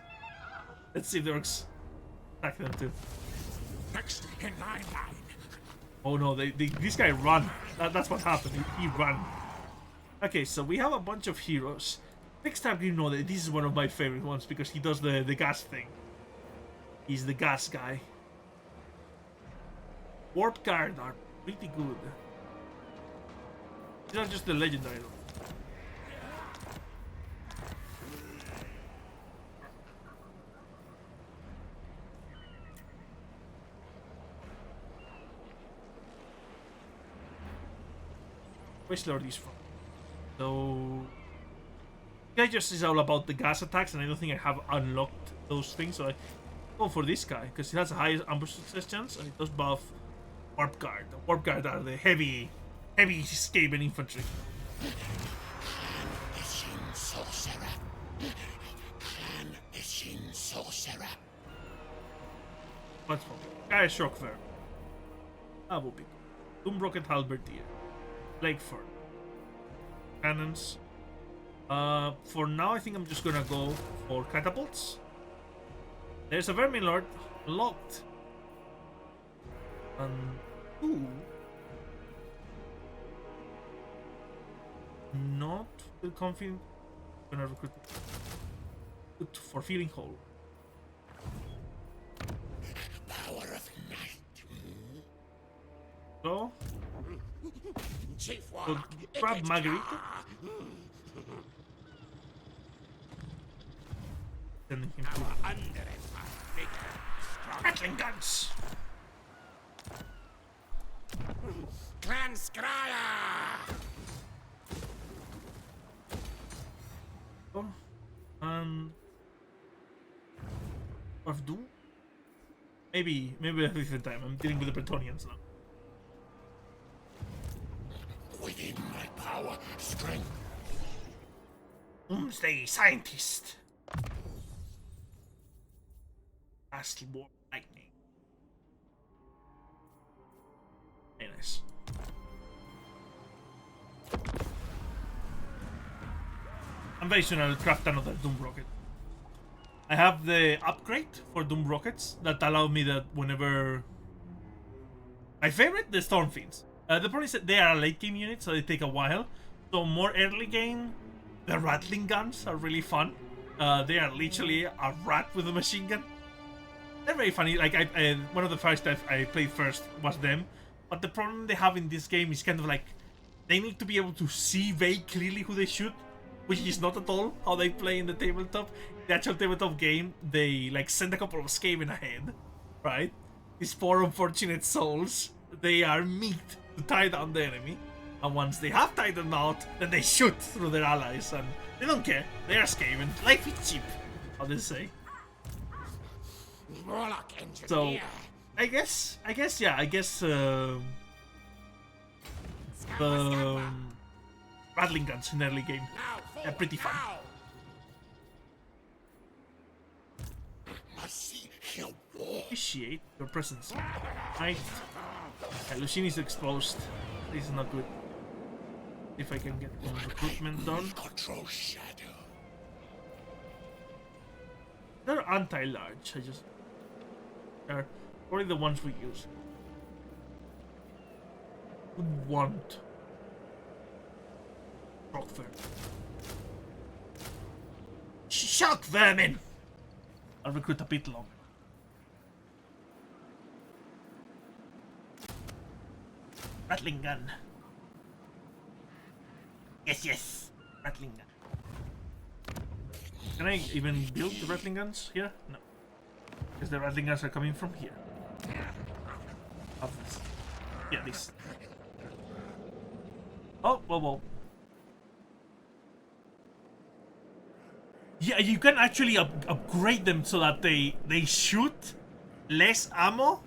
Let's see if the orcs attack them too. Next in line. Oh no, this guy run. That's what happened. He ran. Okay, so we have a bunch of heroes. Next time you know that this is one of my favorite ones because he does the gas thing. He's the gas guy. Warp guard are pretty good. These are just the legendary ones. Where's Lord is from? So guy just is all about the gas attacks, and I don't think I have unlocked those things, so I go for this guy because he has a high ambush success chance, and it does buff Warp Guard. The Warp Guard are the heavy Skaven infantry. Sorcerer. What's for Skryre Shockvermin. That would be good. Doom Rocket Halberdier. Plague Fern. Cannons. For now, I think I'm just gonna go for catapults. There's a Vermin Lord locked. And ooh, not feel confident. Gonna recruit good for feeling whole. Power of night. So, Chief we'll grab Margarita. Sending him to Underempire. Rattling Guns. Clan Skryre. Oh, and of Doom. Maybe a different time. I'm dealing with the Bretonians now. Within my power, strength. Doomsday Scientist. Ghastly War Lightning. Very nice. I'm very soon I'll craft another Doom Rocket. I have the upgrade for Doom Rockets that allow me that whenever... My favorite, the Stormfiends. The problem is that they are a late game unit, so they take a while. So more early game, the Rattling Guns are really fun. They are literally a rat with a machine gun. They're very funny. Like one of the first I played first was them. But the problem they have in this game is kind of like they need to be able to see very clearly who they shoot, which is not at all how they play in the tabletop. The actual tabletop game, they like send a couple of Skaven ahead, right? These poor unfortunate souls, they are meat to tie down the enemy. And once they have tied them out, then they shoot through their allies, and they don't care. They are Skaven. Life is cheap, how they say. Warlock engineer. So, I guess, Rattling Guns in early game. They're pretty fun. Appreciate your presence. Right. Yeah, Lucini is exposed. This is not good. If I can get some recruitment done. Control shadow. They're anti-large. They're probably the ones we use. Would want Shockvermin. I'll recruit a bit longer. Rattling gun. Yes. Rattling gun. Can I even build the rattling guns here? No. Because the rattling guns are coming from here. Of this. Yeah, this. Oh, whoa. Yeah, you can actually upgrade them so that they shoot less ammo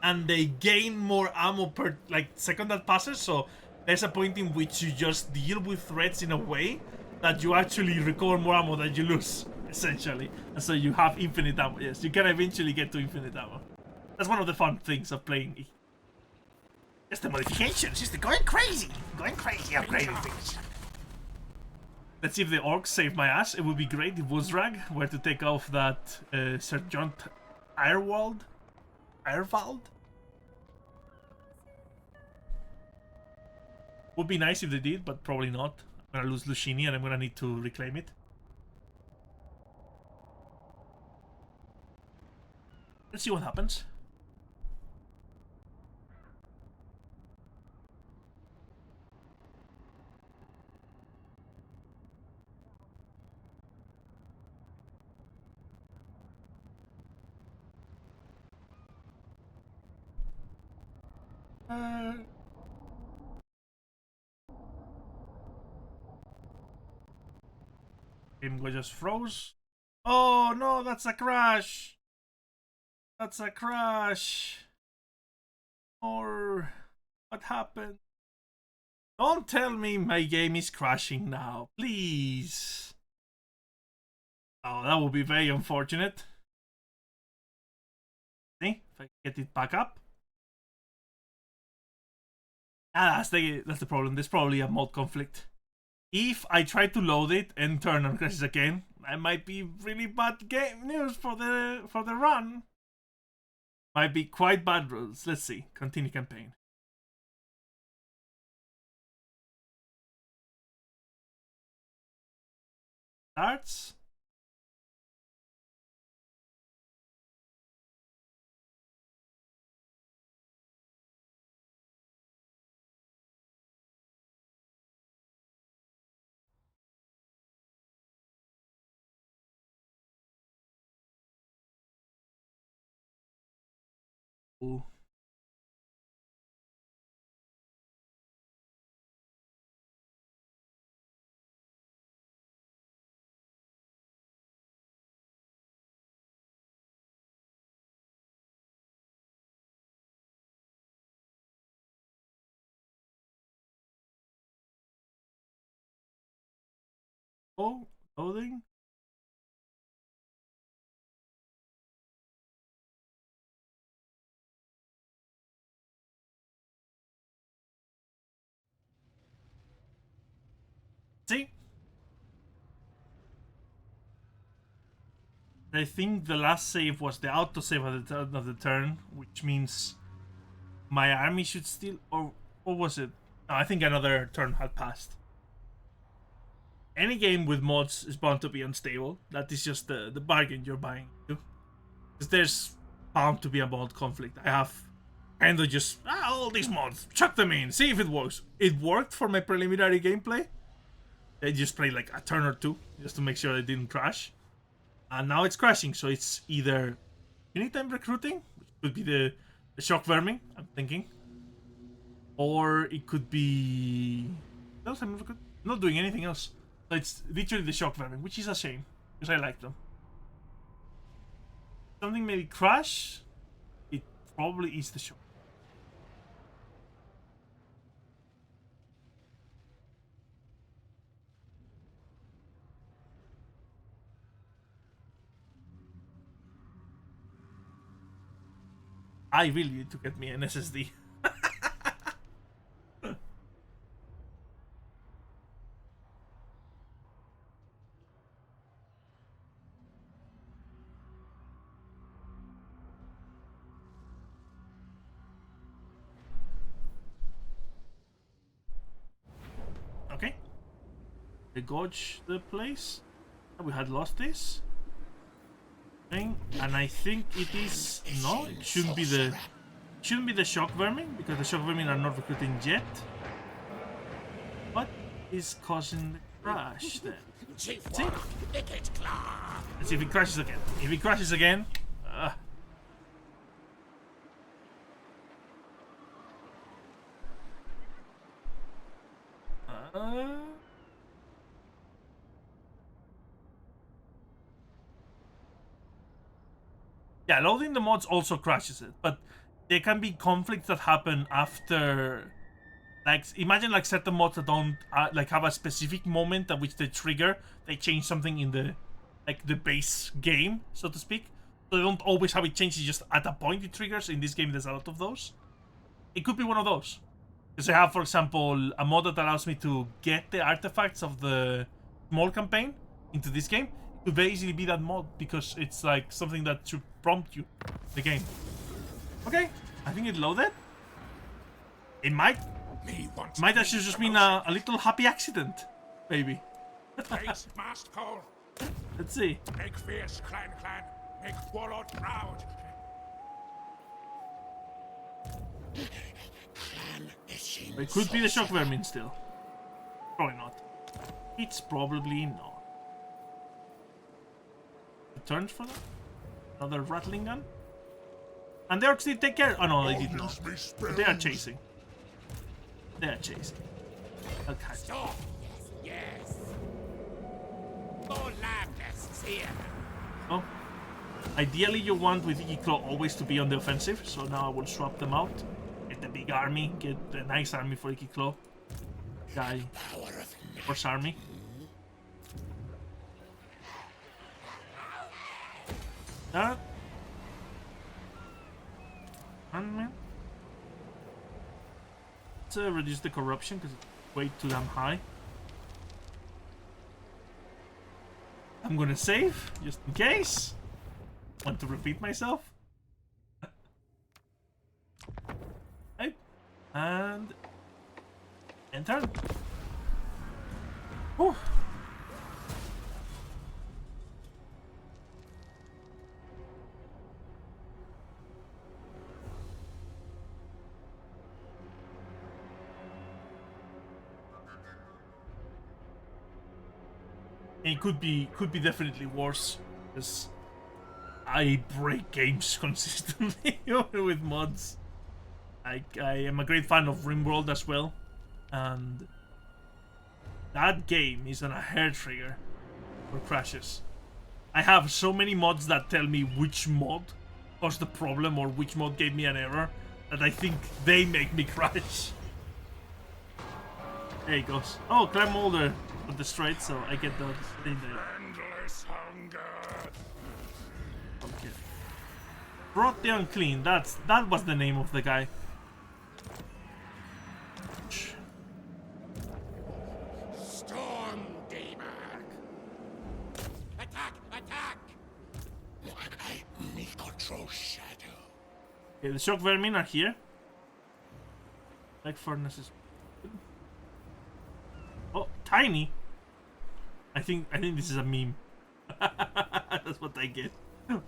and they gain more ammo per second that passes. So there's a point in which you just deal with threats in a way that you actually recover more ammo than you lose, essentially. And so you have infinite ammo. Yes, you can eventually get to infinite ammo. That's one of the fun things of playing. Just the modifications, just going crazy upgrading things. Let's see if the orcs save my ass. It would be great if Wuzrag were to take off that Sergeant Irewald. Would be nice if they did, but probably not. I'm gonna lose Lucini and I'm gonna need to reclaim it. Let's see what happens. game just froze. Oh no, that's a crash. That's a crash. Or what happened? Don't tell me my game is crashing now, please. Oh, that would be very unfortunate. See if I get it back up. Ah, that's the problem. There's probably a mod conflict. If I try to load it and turn on crashes again, that might be really bad game news for the run. Might be quite bad rules. Let's see. Continue campaign. Starts. Ooh. Oh, loading. See? I think the last save was the autosave at the turn of the turn, which means my army should still, or was it? No, I think another turn had passed. Any game with mods is bound to be unstable. That is just the bargain you're buying. Because there's bound to be a mod conflict. I have kind of just, all these mods, chuck them in, see if it works. It worked for my preliminary gameplay. I just played like a turn or two, just to make sure it didn't crash. And now it's crashing, so it's either anytime recruiting, which could be the Shockvermin, I'm thinking. Or it could be... What else? I'm not doing anything else. So it's literally the Shockvermin, which is a shame, because I like them. Something maybe crash, it probably is the Shock. I really need to get me an SSD. Okay. We gauge the place. We had lost this thing, and I think it is no. It shouldn't be the Shockvermin, because the Shockvermin are not recruiting yet. What is causing the crash then? See? Let's see if it crashes again. If it crashes again, yeah, loading the mods also crashes it, but there can be conflicts that happen after. Like, imagine like certain mods that don't like have a specific moment at which they trigger. They change something in the the base game, so to speak. So they don't always have it change. It's just at a point it triggers. In this game, there's a lot of those. It could be one of those. Because I have, for example, a mod that allows me to get the artifacts of the small campaign into this game. It could very easily be that mod, because it's like something that should prompt you the game. Okay, I think it loaded. It might actually just mean a little happy accident, maybe. Let's see. Make fierce clan, make warlord proud. It could be the Shockvermin still. Probably not. It's probably not. Turns for that? Another rattling gun? And the orcs did take care. Oh no, they did not. They are chasing. They are chasing. Okay. Stop. Yes. More loudness here. Oh. Ideally, you want with Iklo always to be on the offensive, so now I will swap them out. Get the big army, get a nice army for Iklo. Guy, horse army. That. And man. Let's reduce the corruption because it's way too damn high. I'm gonna save just in case. Want to repeat myself? Right. And enter. Whew. It could be definitely worse, because I break games consistently with mods. I am a great fan of RimWorld as well, and that game is on a hair trigger for crashes. I have so many mods that tell me which mod caused the problem or which mod gave me an error that I think they make me crash. There he goes. Oh, climb Moulder with the straight, so I get those in there. Endless hunger. Okay. Brought the Unclean. That was the name of the guy. Storm Demon. Attack! Attack! I may control shadow. Okay, the Shockvermin are here. Like furnaces. Oh, tiny. I think this is a meme. That's what I get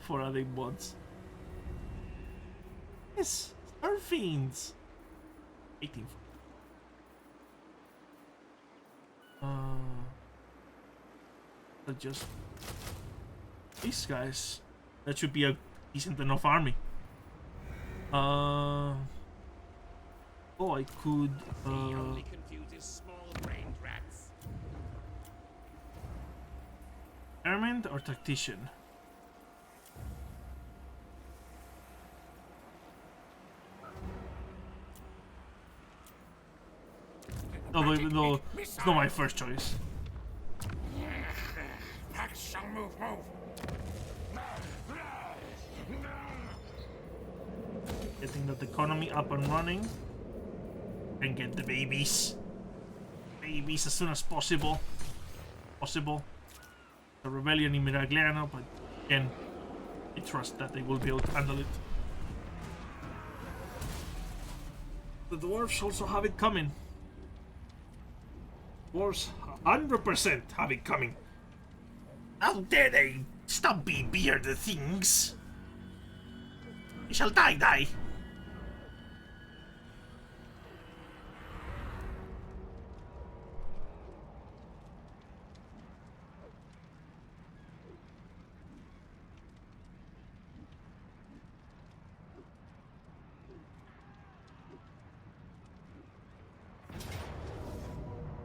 for adding mods. Yes, Star Fiends. 18. But just these guys. That should be a decent enough army. Oh, I could. He only confuses small-brained rats. Experiment or tactician? No, it's not my first choice. Move. Getting that economy up and running. And get the babies. Babies as soon as possible. The rebellion in Miragliano, but again, I trust that they will be able to handle it. The dwarves also have it coming. Dwarves 100% have it coming. How dare they stumpy bearded things? You shall die.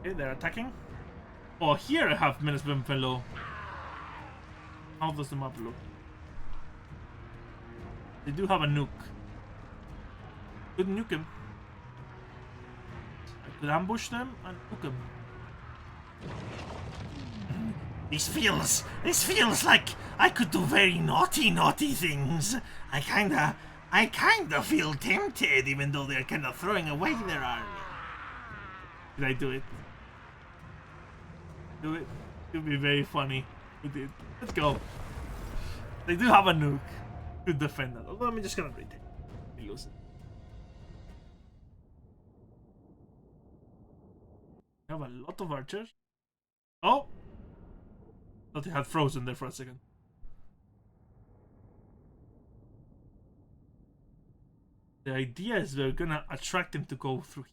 Okay, they're attacking. Oh, here I have Menace Fellow. How does the map look? They do have a nuke. Could nuke him. I could ambush them and nuke him. This feels like I could do very naughty things. I kinda feel tempted, even though they're kinda throwing away their army. Did I do it? Do it? It would be very funny. We did. Let's go. They do have a nuke. Could defend that. Although I'm just gonna retake. We lose it. We have a lot of archers. Oh! Thought he had frozen there for a second. The idea is we're gonna attract them to go through here.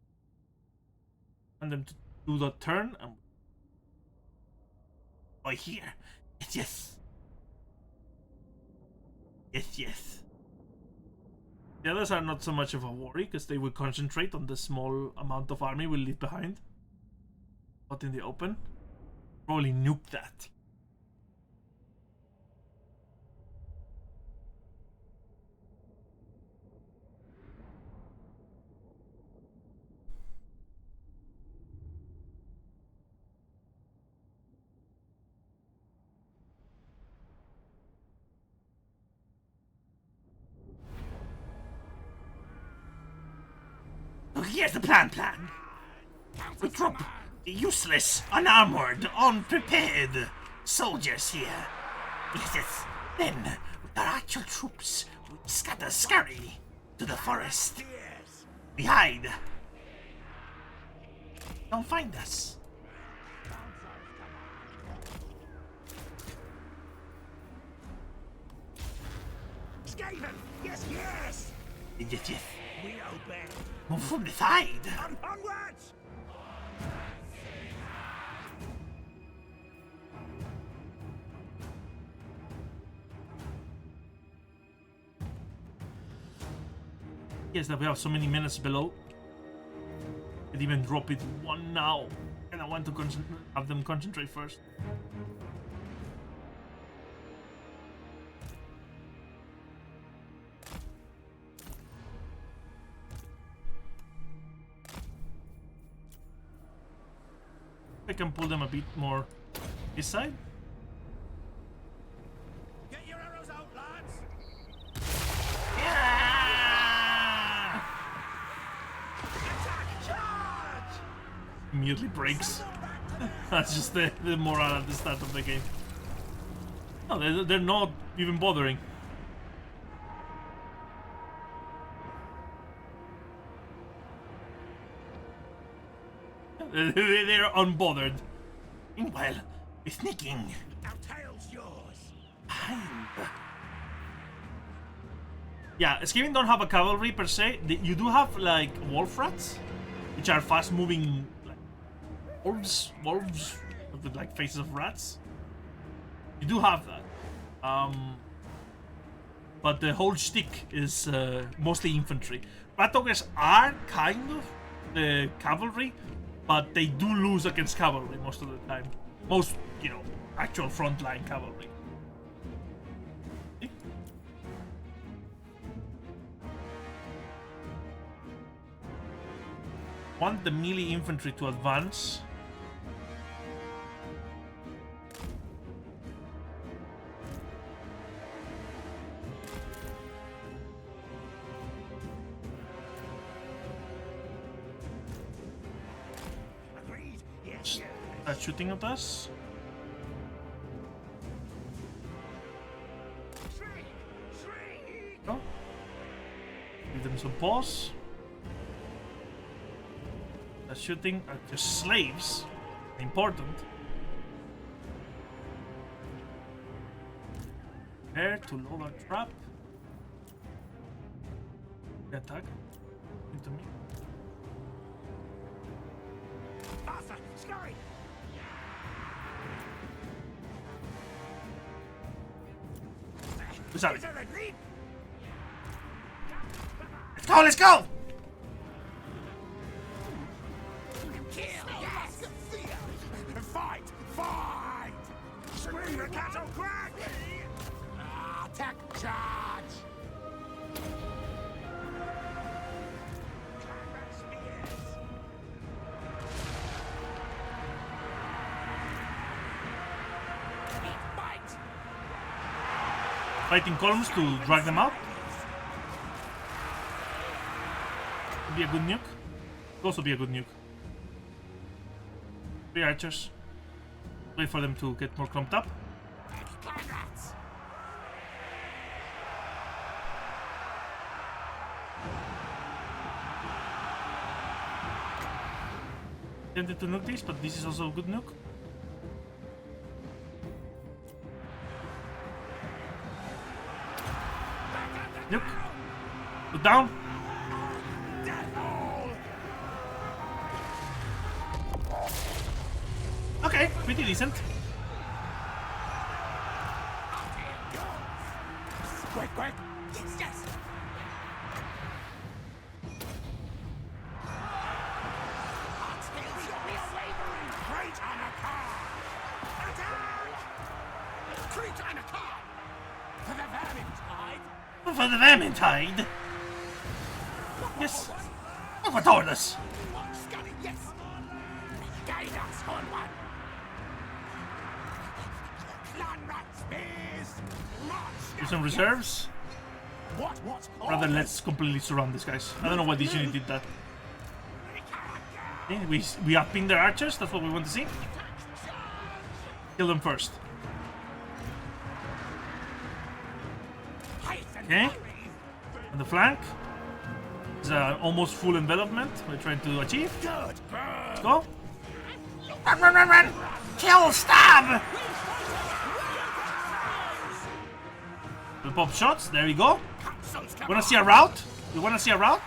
And them to do the turn and oh, here. Yes. The others are not so much of a worry because they will concentrate on the small amount of army we'll leave behind. Out in the open. Probably nuke that. here's the plan. We drop useless, unarmored, unprepared soldiers here. Yes. Then, with our actual troops, we scatter scurry to the forest. We hide. Don't find us. Skaven! Yes! Yes. We obey. Move from the side. Onwards! Yes, that we have so many minutes below. Could even drop it one now. And I want to have them concentrate first. I can pull them a bit more this side. Get your arrows out, lads! Yeah! Attack! Charge! Immediately breaks. That's just the morale at the start of the game. No, they're not even bothering. They're unbothered. Meanwhile, we're sneaking. Our tail's yours. Yeah, Skaven don't have a cavalry per se. You do have like wolf rats, which are fast-moving like wolves with like faces of rats. You do have that. But the whole shtick is mostly infantry. Rat ogres are kind of the cavalry, but they do lose against cavalry most of the time. Most, actual frontline cavalry. Want the melee infantry to advance. Agreed. Yes. Start shooting at us. Shriek! Go. Give them some pause. That shooting are just slaves. Important. Prepare to load our trap. Attack. Into me. Faster! Scurry! What's up? Is there a lead? Let's go! Kill! Yes! Fight! Fight! Scream the cattle crack! Attack! Charge! Fighting columns to drag them out. Could be a good nuke. Could also be a good nuke. 3 archers. Wait for them to get more clumped up. Tempted to nuke this, but this is also a good nuke. Nuke. Look down. Okay, pretty decent. Quick! Yes! Crate on a car! Attack! Crate on a car! For the Vermintide! For the Vermintide. Yes. Over toward us. Scuddy, yes! Guide us, on one! Clan rat spears! Do some reserves. What? Rather, let's completely surround these guys. I don't know why this unit did that. Okay, we have pinned their archers. That's what we want to see. Kill them first. Okay. On the flank. It's almost full envelopment we're trying to achieve. Let's go. Run, run, run, run! Kill, stab! We'll pop shots. There we go. Wanna see a rout? You wanna see a rout?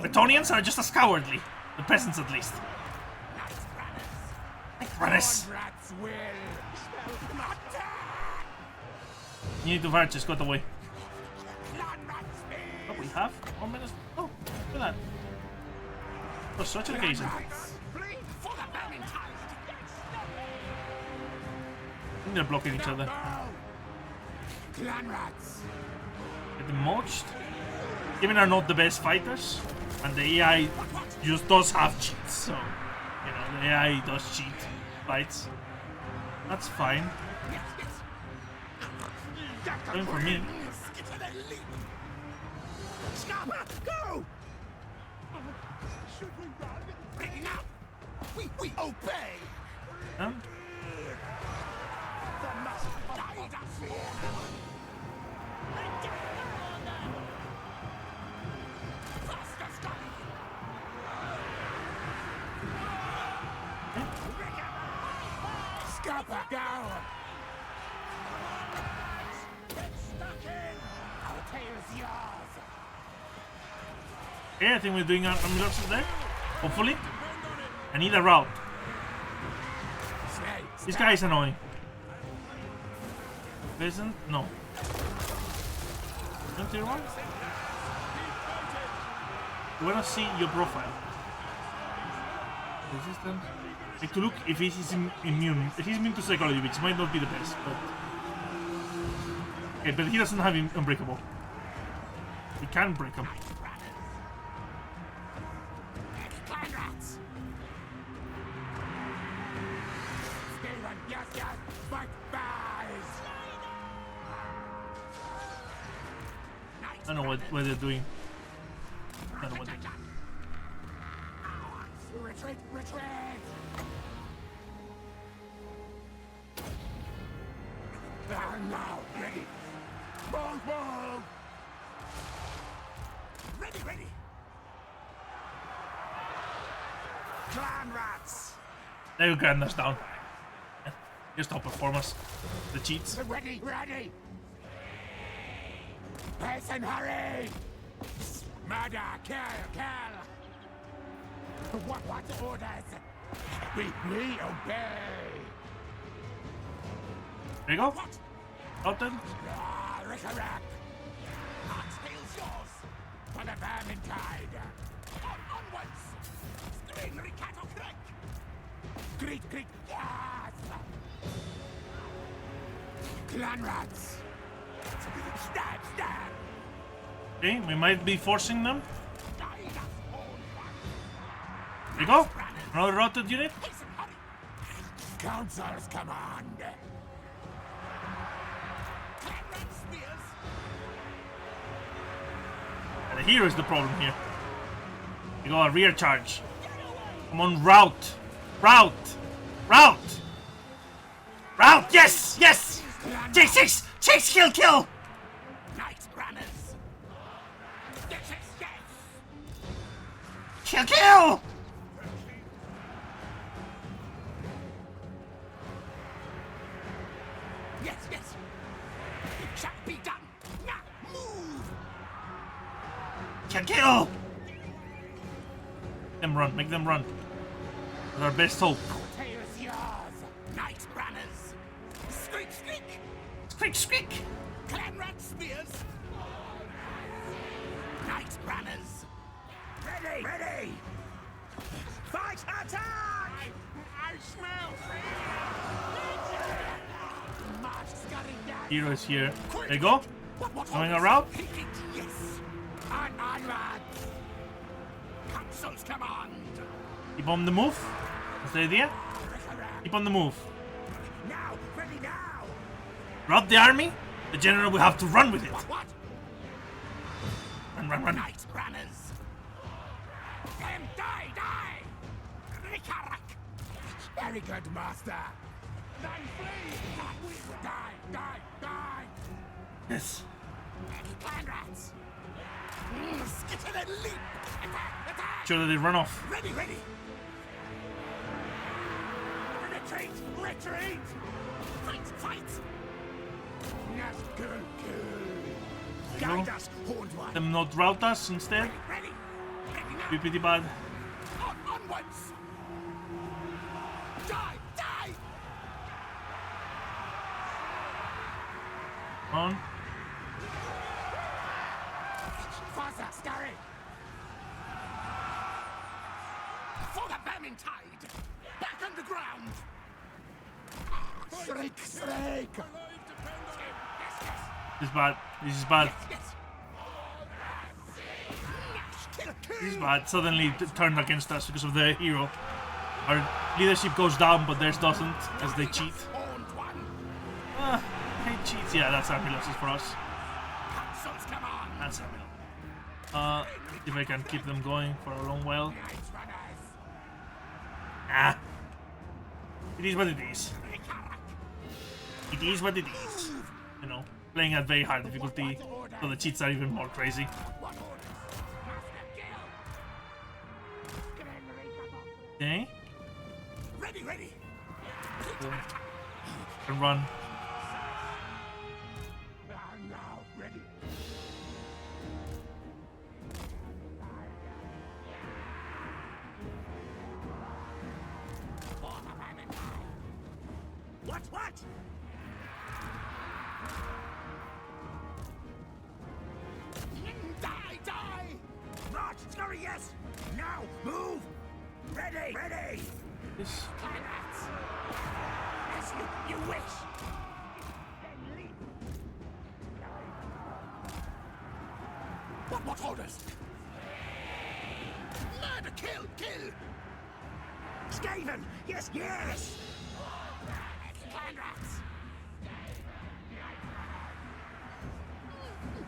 Bretonnians are just as cowardly. The peasants, at least. Runners. You need to archers. Got away. Oh, we have 1 minute. Oh, look at that. For such an occasion. I think they're blocking each other. Getting mulched. Even are not the best fighters, and the AI just does have cheats, so you know the AI does cheat fights. That's fine. Going for me. Go! Should we run? Bring up! We obey! Huh? Scupper, go! Get stuck in! Our tail's yours! Okay, I think we're doing our ambulance there. Hopefully. I need a route. This guy is annoying. Peasant? No. Don't tier 1? I wanna see your profile. Resistant. Like to look if he's immune. If he's immune to psychology, which might not be the best, but. Okay, but he doesn't have unbreakable. We can break him. I don't know what they're doing. I don't know what they're doing. Retreat! Retreat! Now, ready! Move! Ready! Clan rats! There you go, us down. Just top performance. The cheats. Ready! Pace and hurry! Murder! Kill! What orders? We obey! There you go. Out then. Rick-a-rack! Our tail's yours! For the vermin tide! Onwards! Scream, Ricato, Crick! Great, yes! Clan rats! Stab! Okay, we might be forcing them. There you go. Another routed unit. Council's command! And here is the problem here. You go a rear charge. Come on, route! Yes! Chase! Kill! Night runners! Yes! Kill! Yes! It shall be done! Now, move! Kill! Make them run. That's our best hope. Tail's yours! Night runners! Squeak! Clan rat spears! Night runners! Ready! Fight! Attack! I smell fear! March scurrying down! Hero is here. There you go. Going around. Yes! On, lads! Council's command! Keep on the move. That's the idea. Keep on the move. Now! Ready now! Rout the army. The general will have to run with it. What? Run. Night runners! Die! Very good, master. Then flee! Die, die, die! Yes. Clan rats! Skitter and leap! Attack, attack! Sure that they run off. Ready, ready! Retreat, retreat! Fight, fight! Yes, kill, kill! Guide us, horned one! Them not rout us instead. Ready, ready now! Be pretty bad. Onwards! Die, die! On. Faster, Skryre! For the vermin tide! Back underground! Shriek, shriek! Yes, yes, This is bad. This is bad. yes! Kill, This kill! is bad. Suddenly turned against us because of the hero. Our leadership goes down, but theirs doesn't, as they cheat. Horned one! Hate cheats. Yeah, that's army losses for us. Consuls, come on! That's army. See if I can keep them going for a long while. Night runners! Ah. It is what it is. It is what it is. You know, playing at very hard difficulty, so the cheats are even more crazy. What orders? Master, kill! Okay. Ready, ready! And run. Now, ready! What? Die, die! March, Skryre, yes! Now, move! Ready, ready! This. Climax! As you wish! Then leap! What orders? Murder, kill, kill! Skaven! Yes, yes! Clan rats!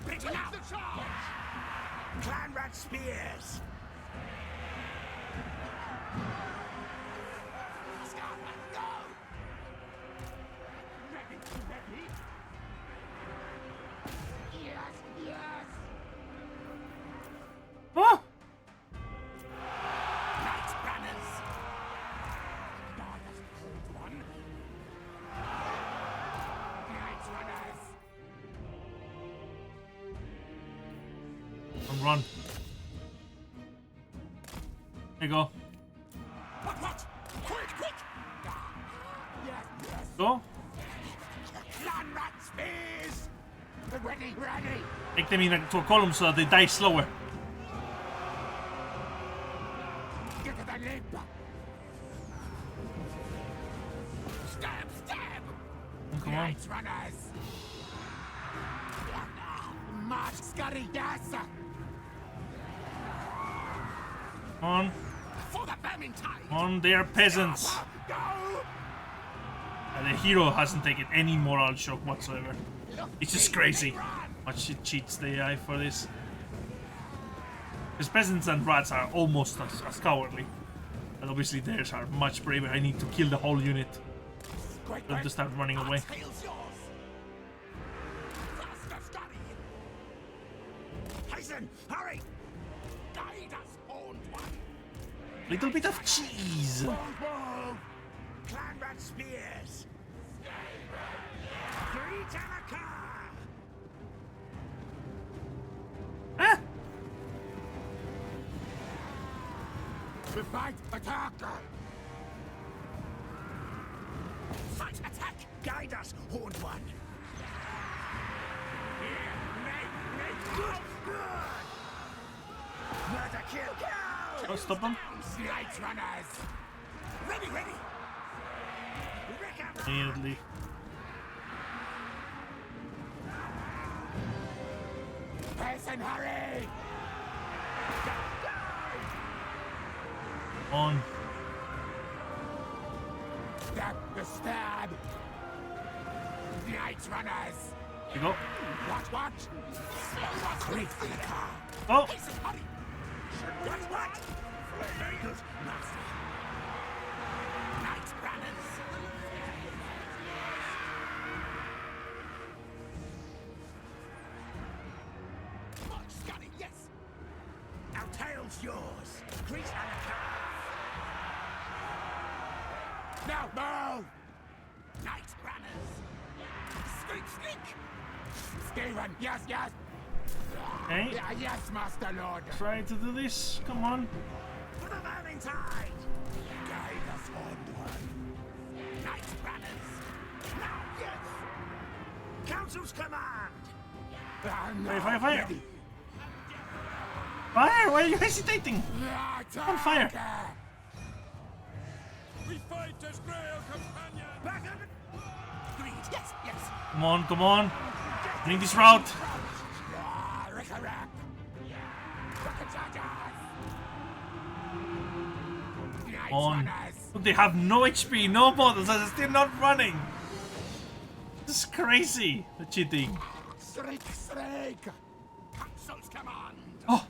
Ready now! The charge! Clan rat spears! Go! Ready, ready! Yes, yes! Ah! Night runners! Darkest cold one! Night runners! And run. There you go. What? Quick, quick! Yes, yes! Go. Clan rat spears! Ready, ready! Make them into a column so that they die slower. Get to the lip! Stab, stab! Come on. Night runners! March, Skryre, yes! On. For the vermin tide! On. They are peasants. Go! And the hero hasn't taken any moral shock whatsoever. It's just crazy Run! much it cheats the AI for this. Because peasants and rats are almost as cowardly. And obviously theirs are much braver. I need to kill the whole unit Quick, for them to start running away. Tail's yours! Faster, Skryre! Hasten! Hurry! Guide us, horned one! Little bit of cheese. Move! Clan rat spears! Theyre! Ah! We fight, attack! Fight, attack! Guide us, horned one! Good, good! Murder, kill, kill! Oh, stop them. Night runners! Ready, ready! Immediately. Hasten, hurry! On. Stab the stab! Night runners! You go. What? Great for the car! Oh! Hasten, hurry! What? Very good, master! Night runners! It's yours. Crease and a car. Now move! Night runners. Squeak, squeak. Skaven, yes, yes. Okay. Yeah, yes, Master Lord. Try to do this. Come on. For the vermin tide. Guide us onward. Night runners. Now, yes. Council's command. Fire, fire, fire. Fire! Why are you hesitating? On fire. We fight as Grail companion. Back up. Greed. Yes, yes. Come on, come on. Bring this route. On. Look, they have no HP, no models, and they're still not running. This is crazy. The cheating. Shriek, shriek. Council's command. Oh,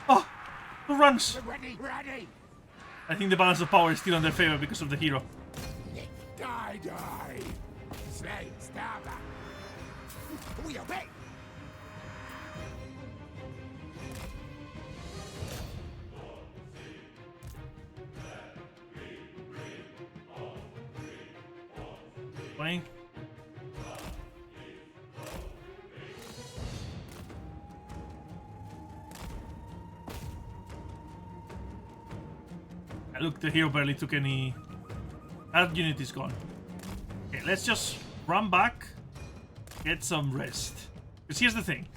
oh, who runs? Ready, ready. I think the balance of power is still in their favor because of the hero. Die, die. Slay, stab. We obey. Playing. Look, the hero barely took any. That unit is gone. Okay, let's just run back, get some rest. Because here's the thing.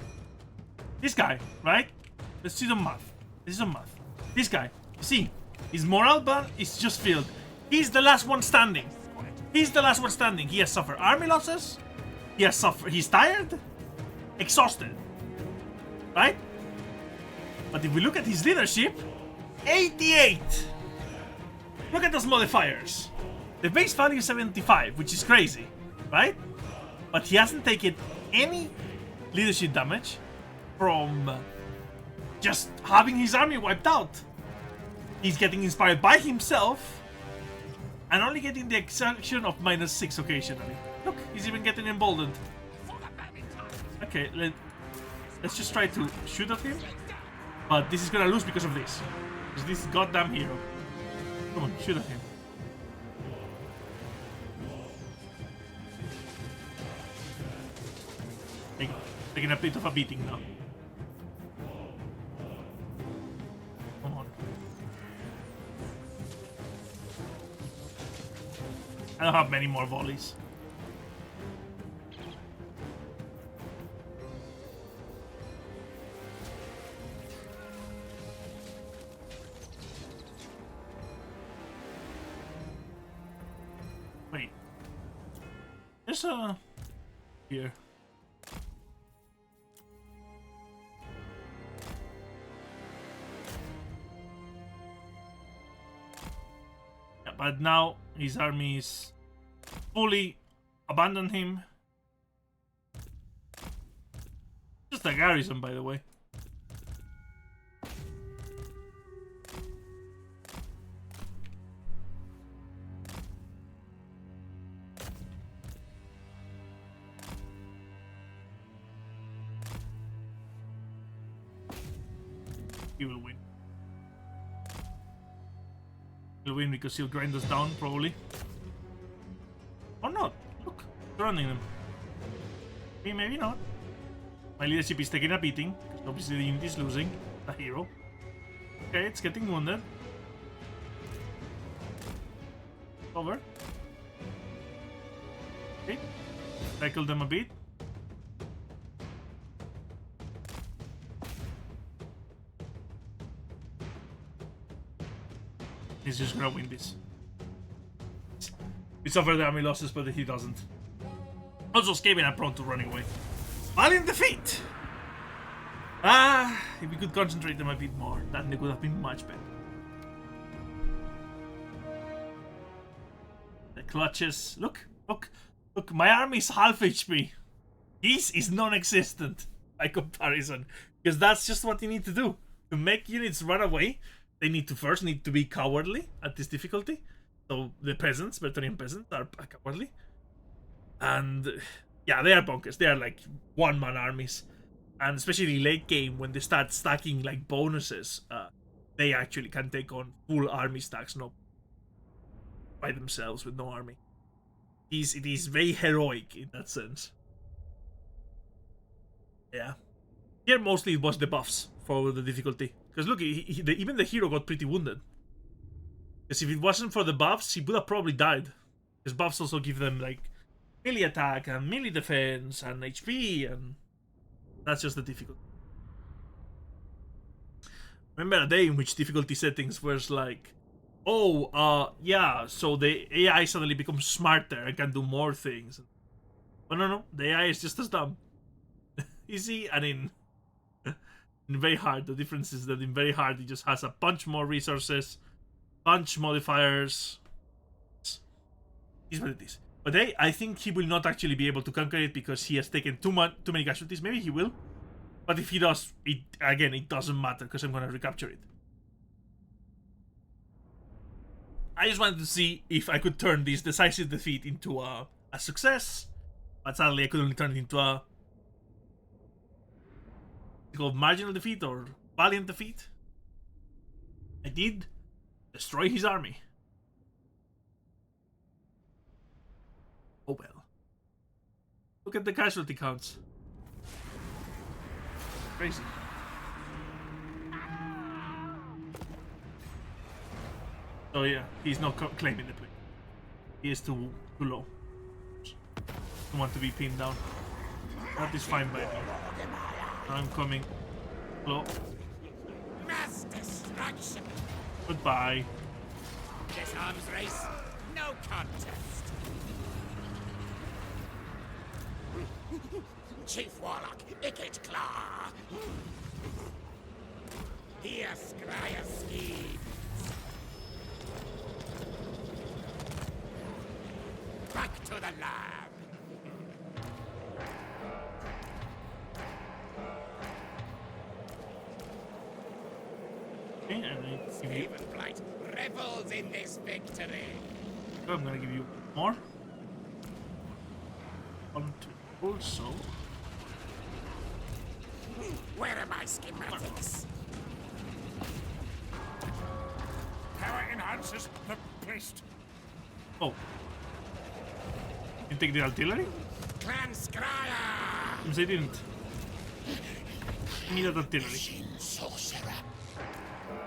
This guy, right? Let's see the math. This is some math. This guy, you see, his moral bar is just filled. He's the last one standing. He's the last one standing. He has suffered army losses. He has suffered. He's tired, exhausted, right? But if we look at his leadership, 88. Look at those modifiers. The base value is 75, which is crazy, right? But he hasn't taken any leadership damage from just having his army wiped out. He's getting inspired by himself and only getting the exception of -6 occasionally. Look, he's even getting emboldened. Okay, let's just try to shoot at him. But this is gonna lose because of this. Because this goddamn hero. Come on, shoot at him. Taking a bit of a beating now. Come on. I don't have many more volleys. Wait. There's a... here. Yeah, but now his armies fully abandoned him. Just a garrison, by the way. He will win. He'll win because he'll grind us down, probably. Or not. Look, surrounding them. Maybe not. My leadership is taking a beating. Obviously the unit is losing. The hero. Okay, it's getting wounded. Over. Okay. Cycle them a bit. He's just gonna win this. He suffered the army losses, but he doesn't. Also, Skaven are prone to running away. Valiant defeat! If we could concentrate them a bit more, that would have been much better. The clutches. Look, my army is half HP. His is non-existent by comparison. Because that's just what you need to do. To make units run away, they need to be cowardly at this difficulty. So the peasants, Bretonnian peasants, are cowardly. And yeah, they are bonkers. They are like one-man armies. And especially late game, when they start stacking like bonuses, they actually can take on full army stacks, not by themselves with no army. It is very heroic in that sense. Yeah. Here mostly it was the buffs for the difficulty. Because look, even the hero got pretty wounded. Because if it wasn't for the buffs, he would have probably died. Because buffs also give them like melee attack and melee defense and HP, and that's just the difficulty. Remember a day in which difficulty settings was like, oh, yeah, so the AI suddenly becomes smarter and can do more things. But no, the AI is just as dumb. Easy and in very hard. The difference is that in very hard it just has a bunch more resources, bunch modifiers. Is what it is. But I think he will not actually be able to conquer it because he has taken too many casualties. Maybe he will. But if he does, it doesn't matter because I'm going to recapture it. I just wanted to see if I could turn this decisive defeat into a success. But sadly, I could only turn it into a called marginal defeat or valiant defeat. I did destroy his army. Oh well. Look at the casualty counts. Crazy. Oh yeah, he's not claiming the point. He is too low. Don't want to be pinned down. That is fine by me. I'm coming. Hello. Mass destruction. Goodbye. This arms race, no contest. Chief Warlock, Icket Claw. Here, Skryre Shockvermin. Back to the lab. Okay, and I give you. Skaven Blight revels in this victory. So I'm gonna give you more. Also. Where are my schematics? Power enhancers placed. Oh. You take the artillery? Clan Skryre! Seems I didn't. I need that artillery. Sorcerer.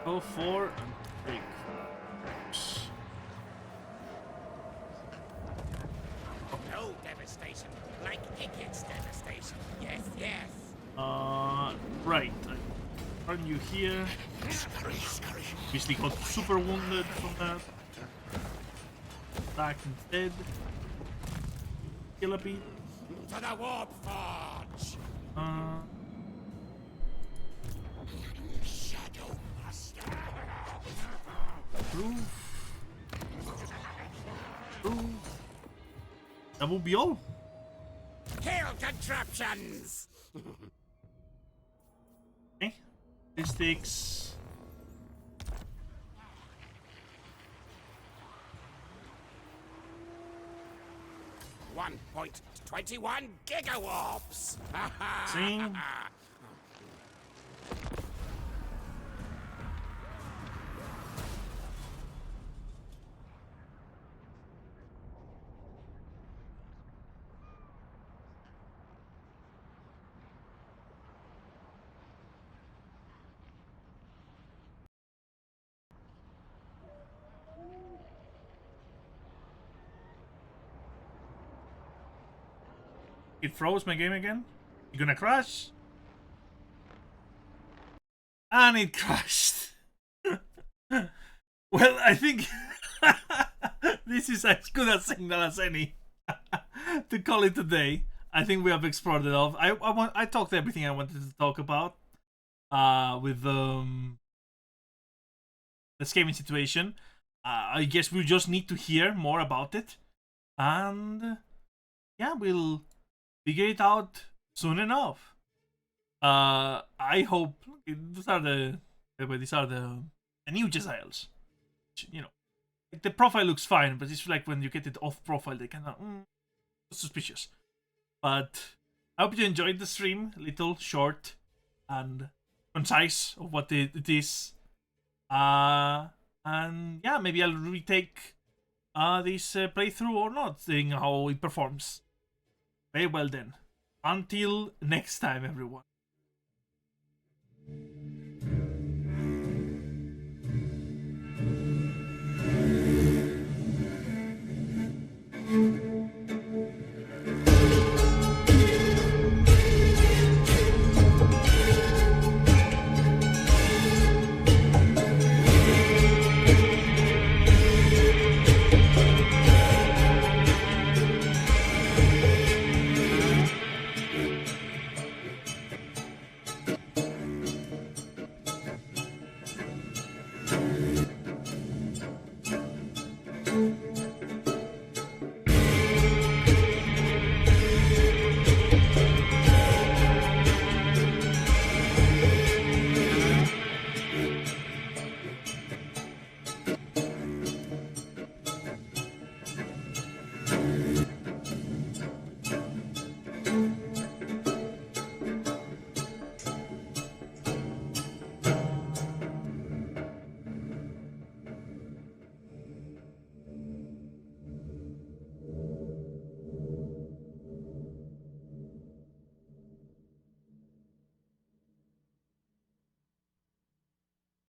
Go for and take. No devastation like Icket's devastation. Yes, yes. Right. I run you here. Obviously got super wounded from that. Attack instead. Kill a beat. To the Warp Forge! Shadow Master. Proof. That will be all. Kill contraptions! Okay. This takes 1.21 gigawarps! Same. It froze my game again. You gonna crash? And it crashed. Well, I think this is as good a signal as any to call it a day. I think we have explored enough. I talked everything I wanted to talk about with the Skaven situation. I guess we just need to hear more about it, and yeah, we'll figure it out soon enough. I hope these are the new Jezzails. You know, the profile looks fine, but it's like when you get it off profile, they kind of suspicious. But I hope you enjoyed the stream, little short and concise of what it is. And yeah, maybe I'll retake this playthrough or not, seeing how it performs. Very well then. Until next time, everyone.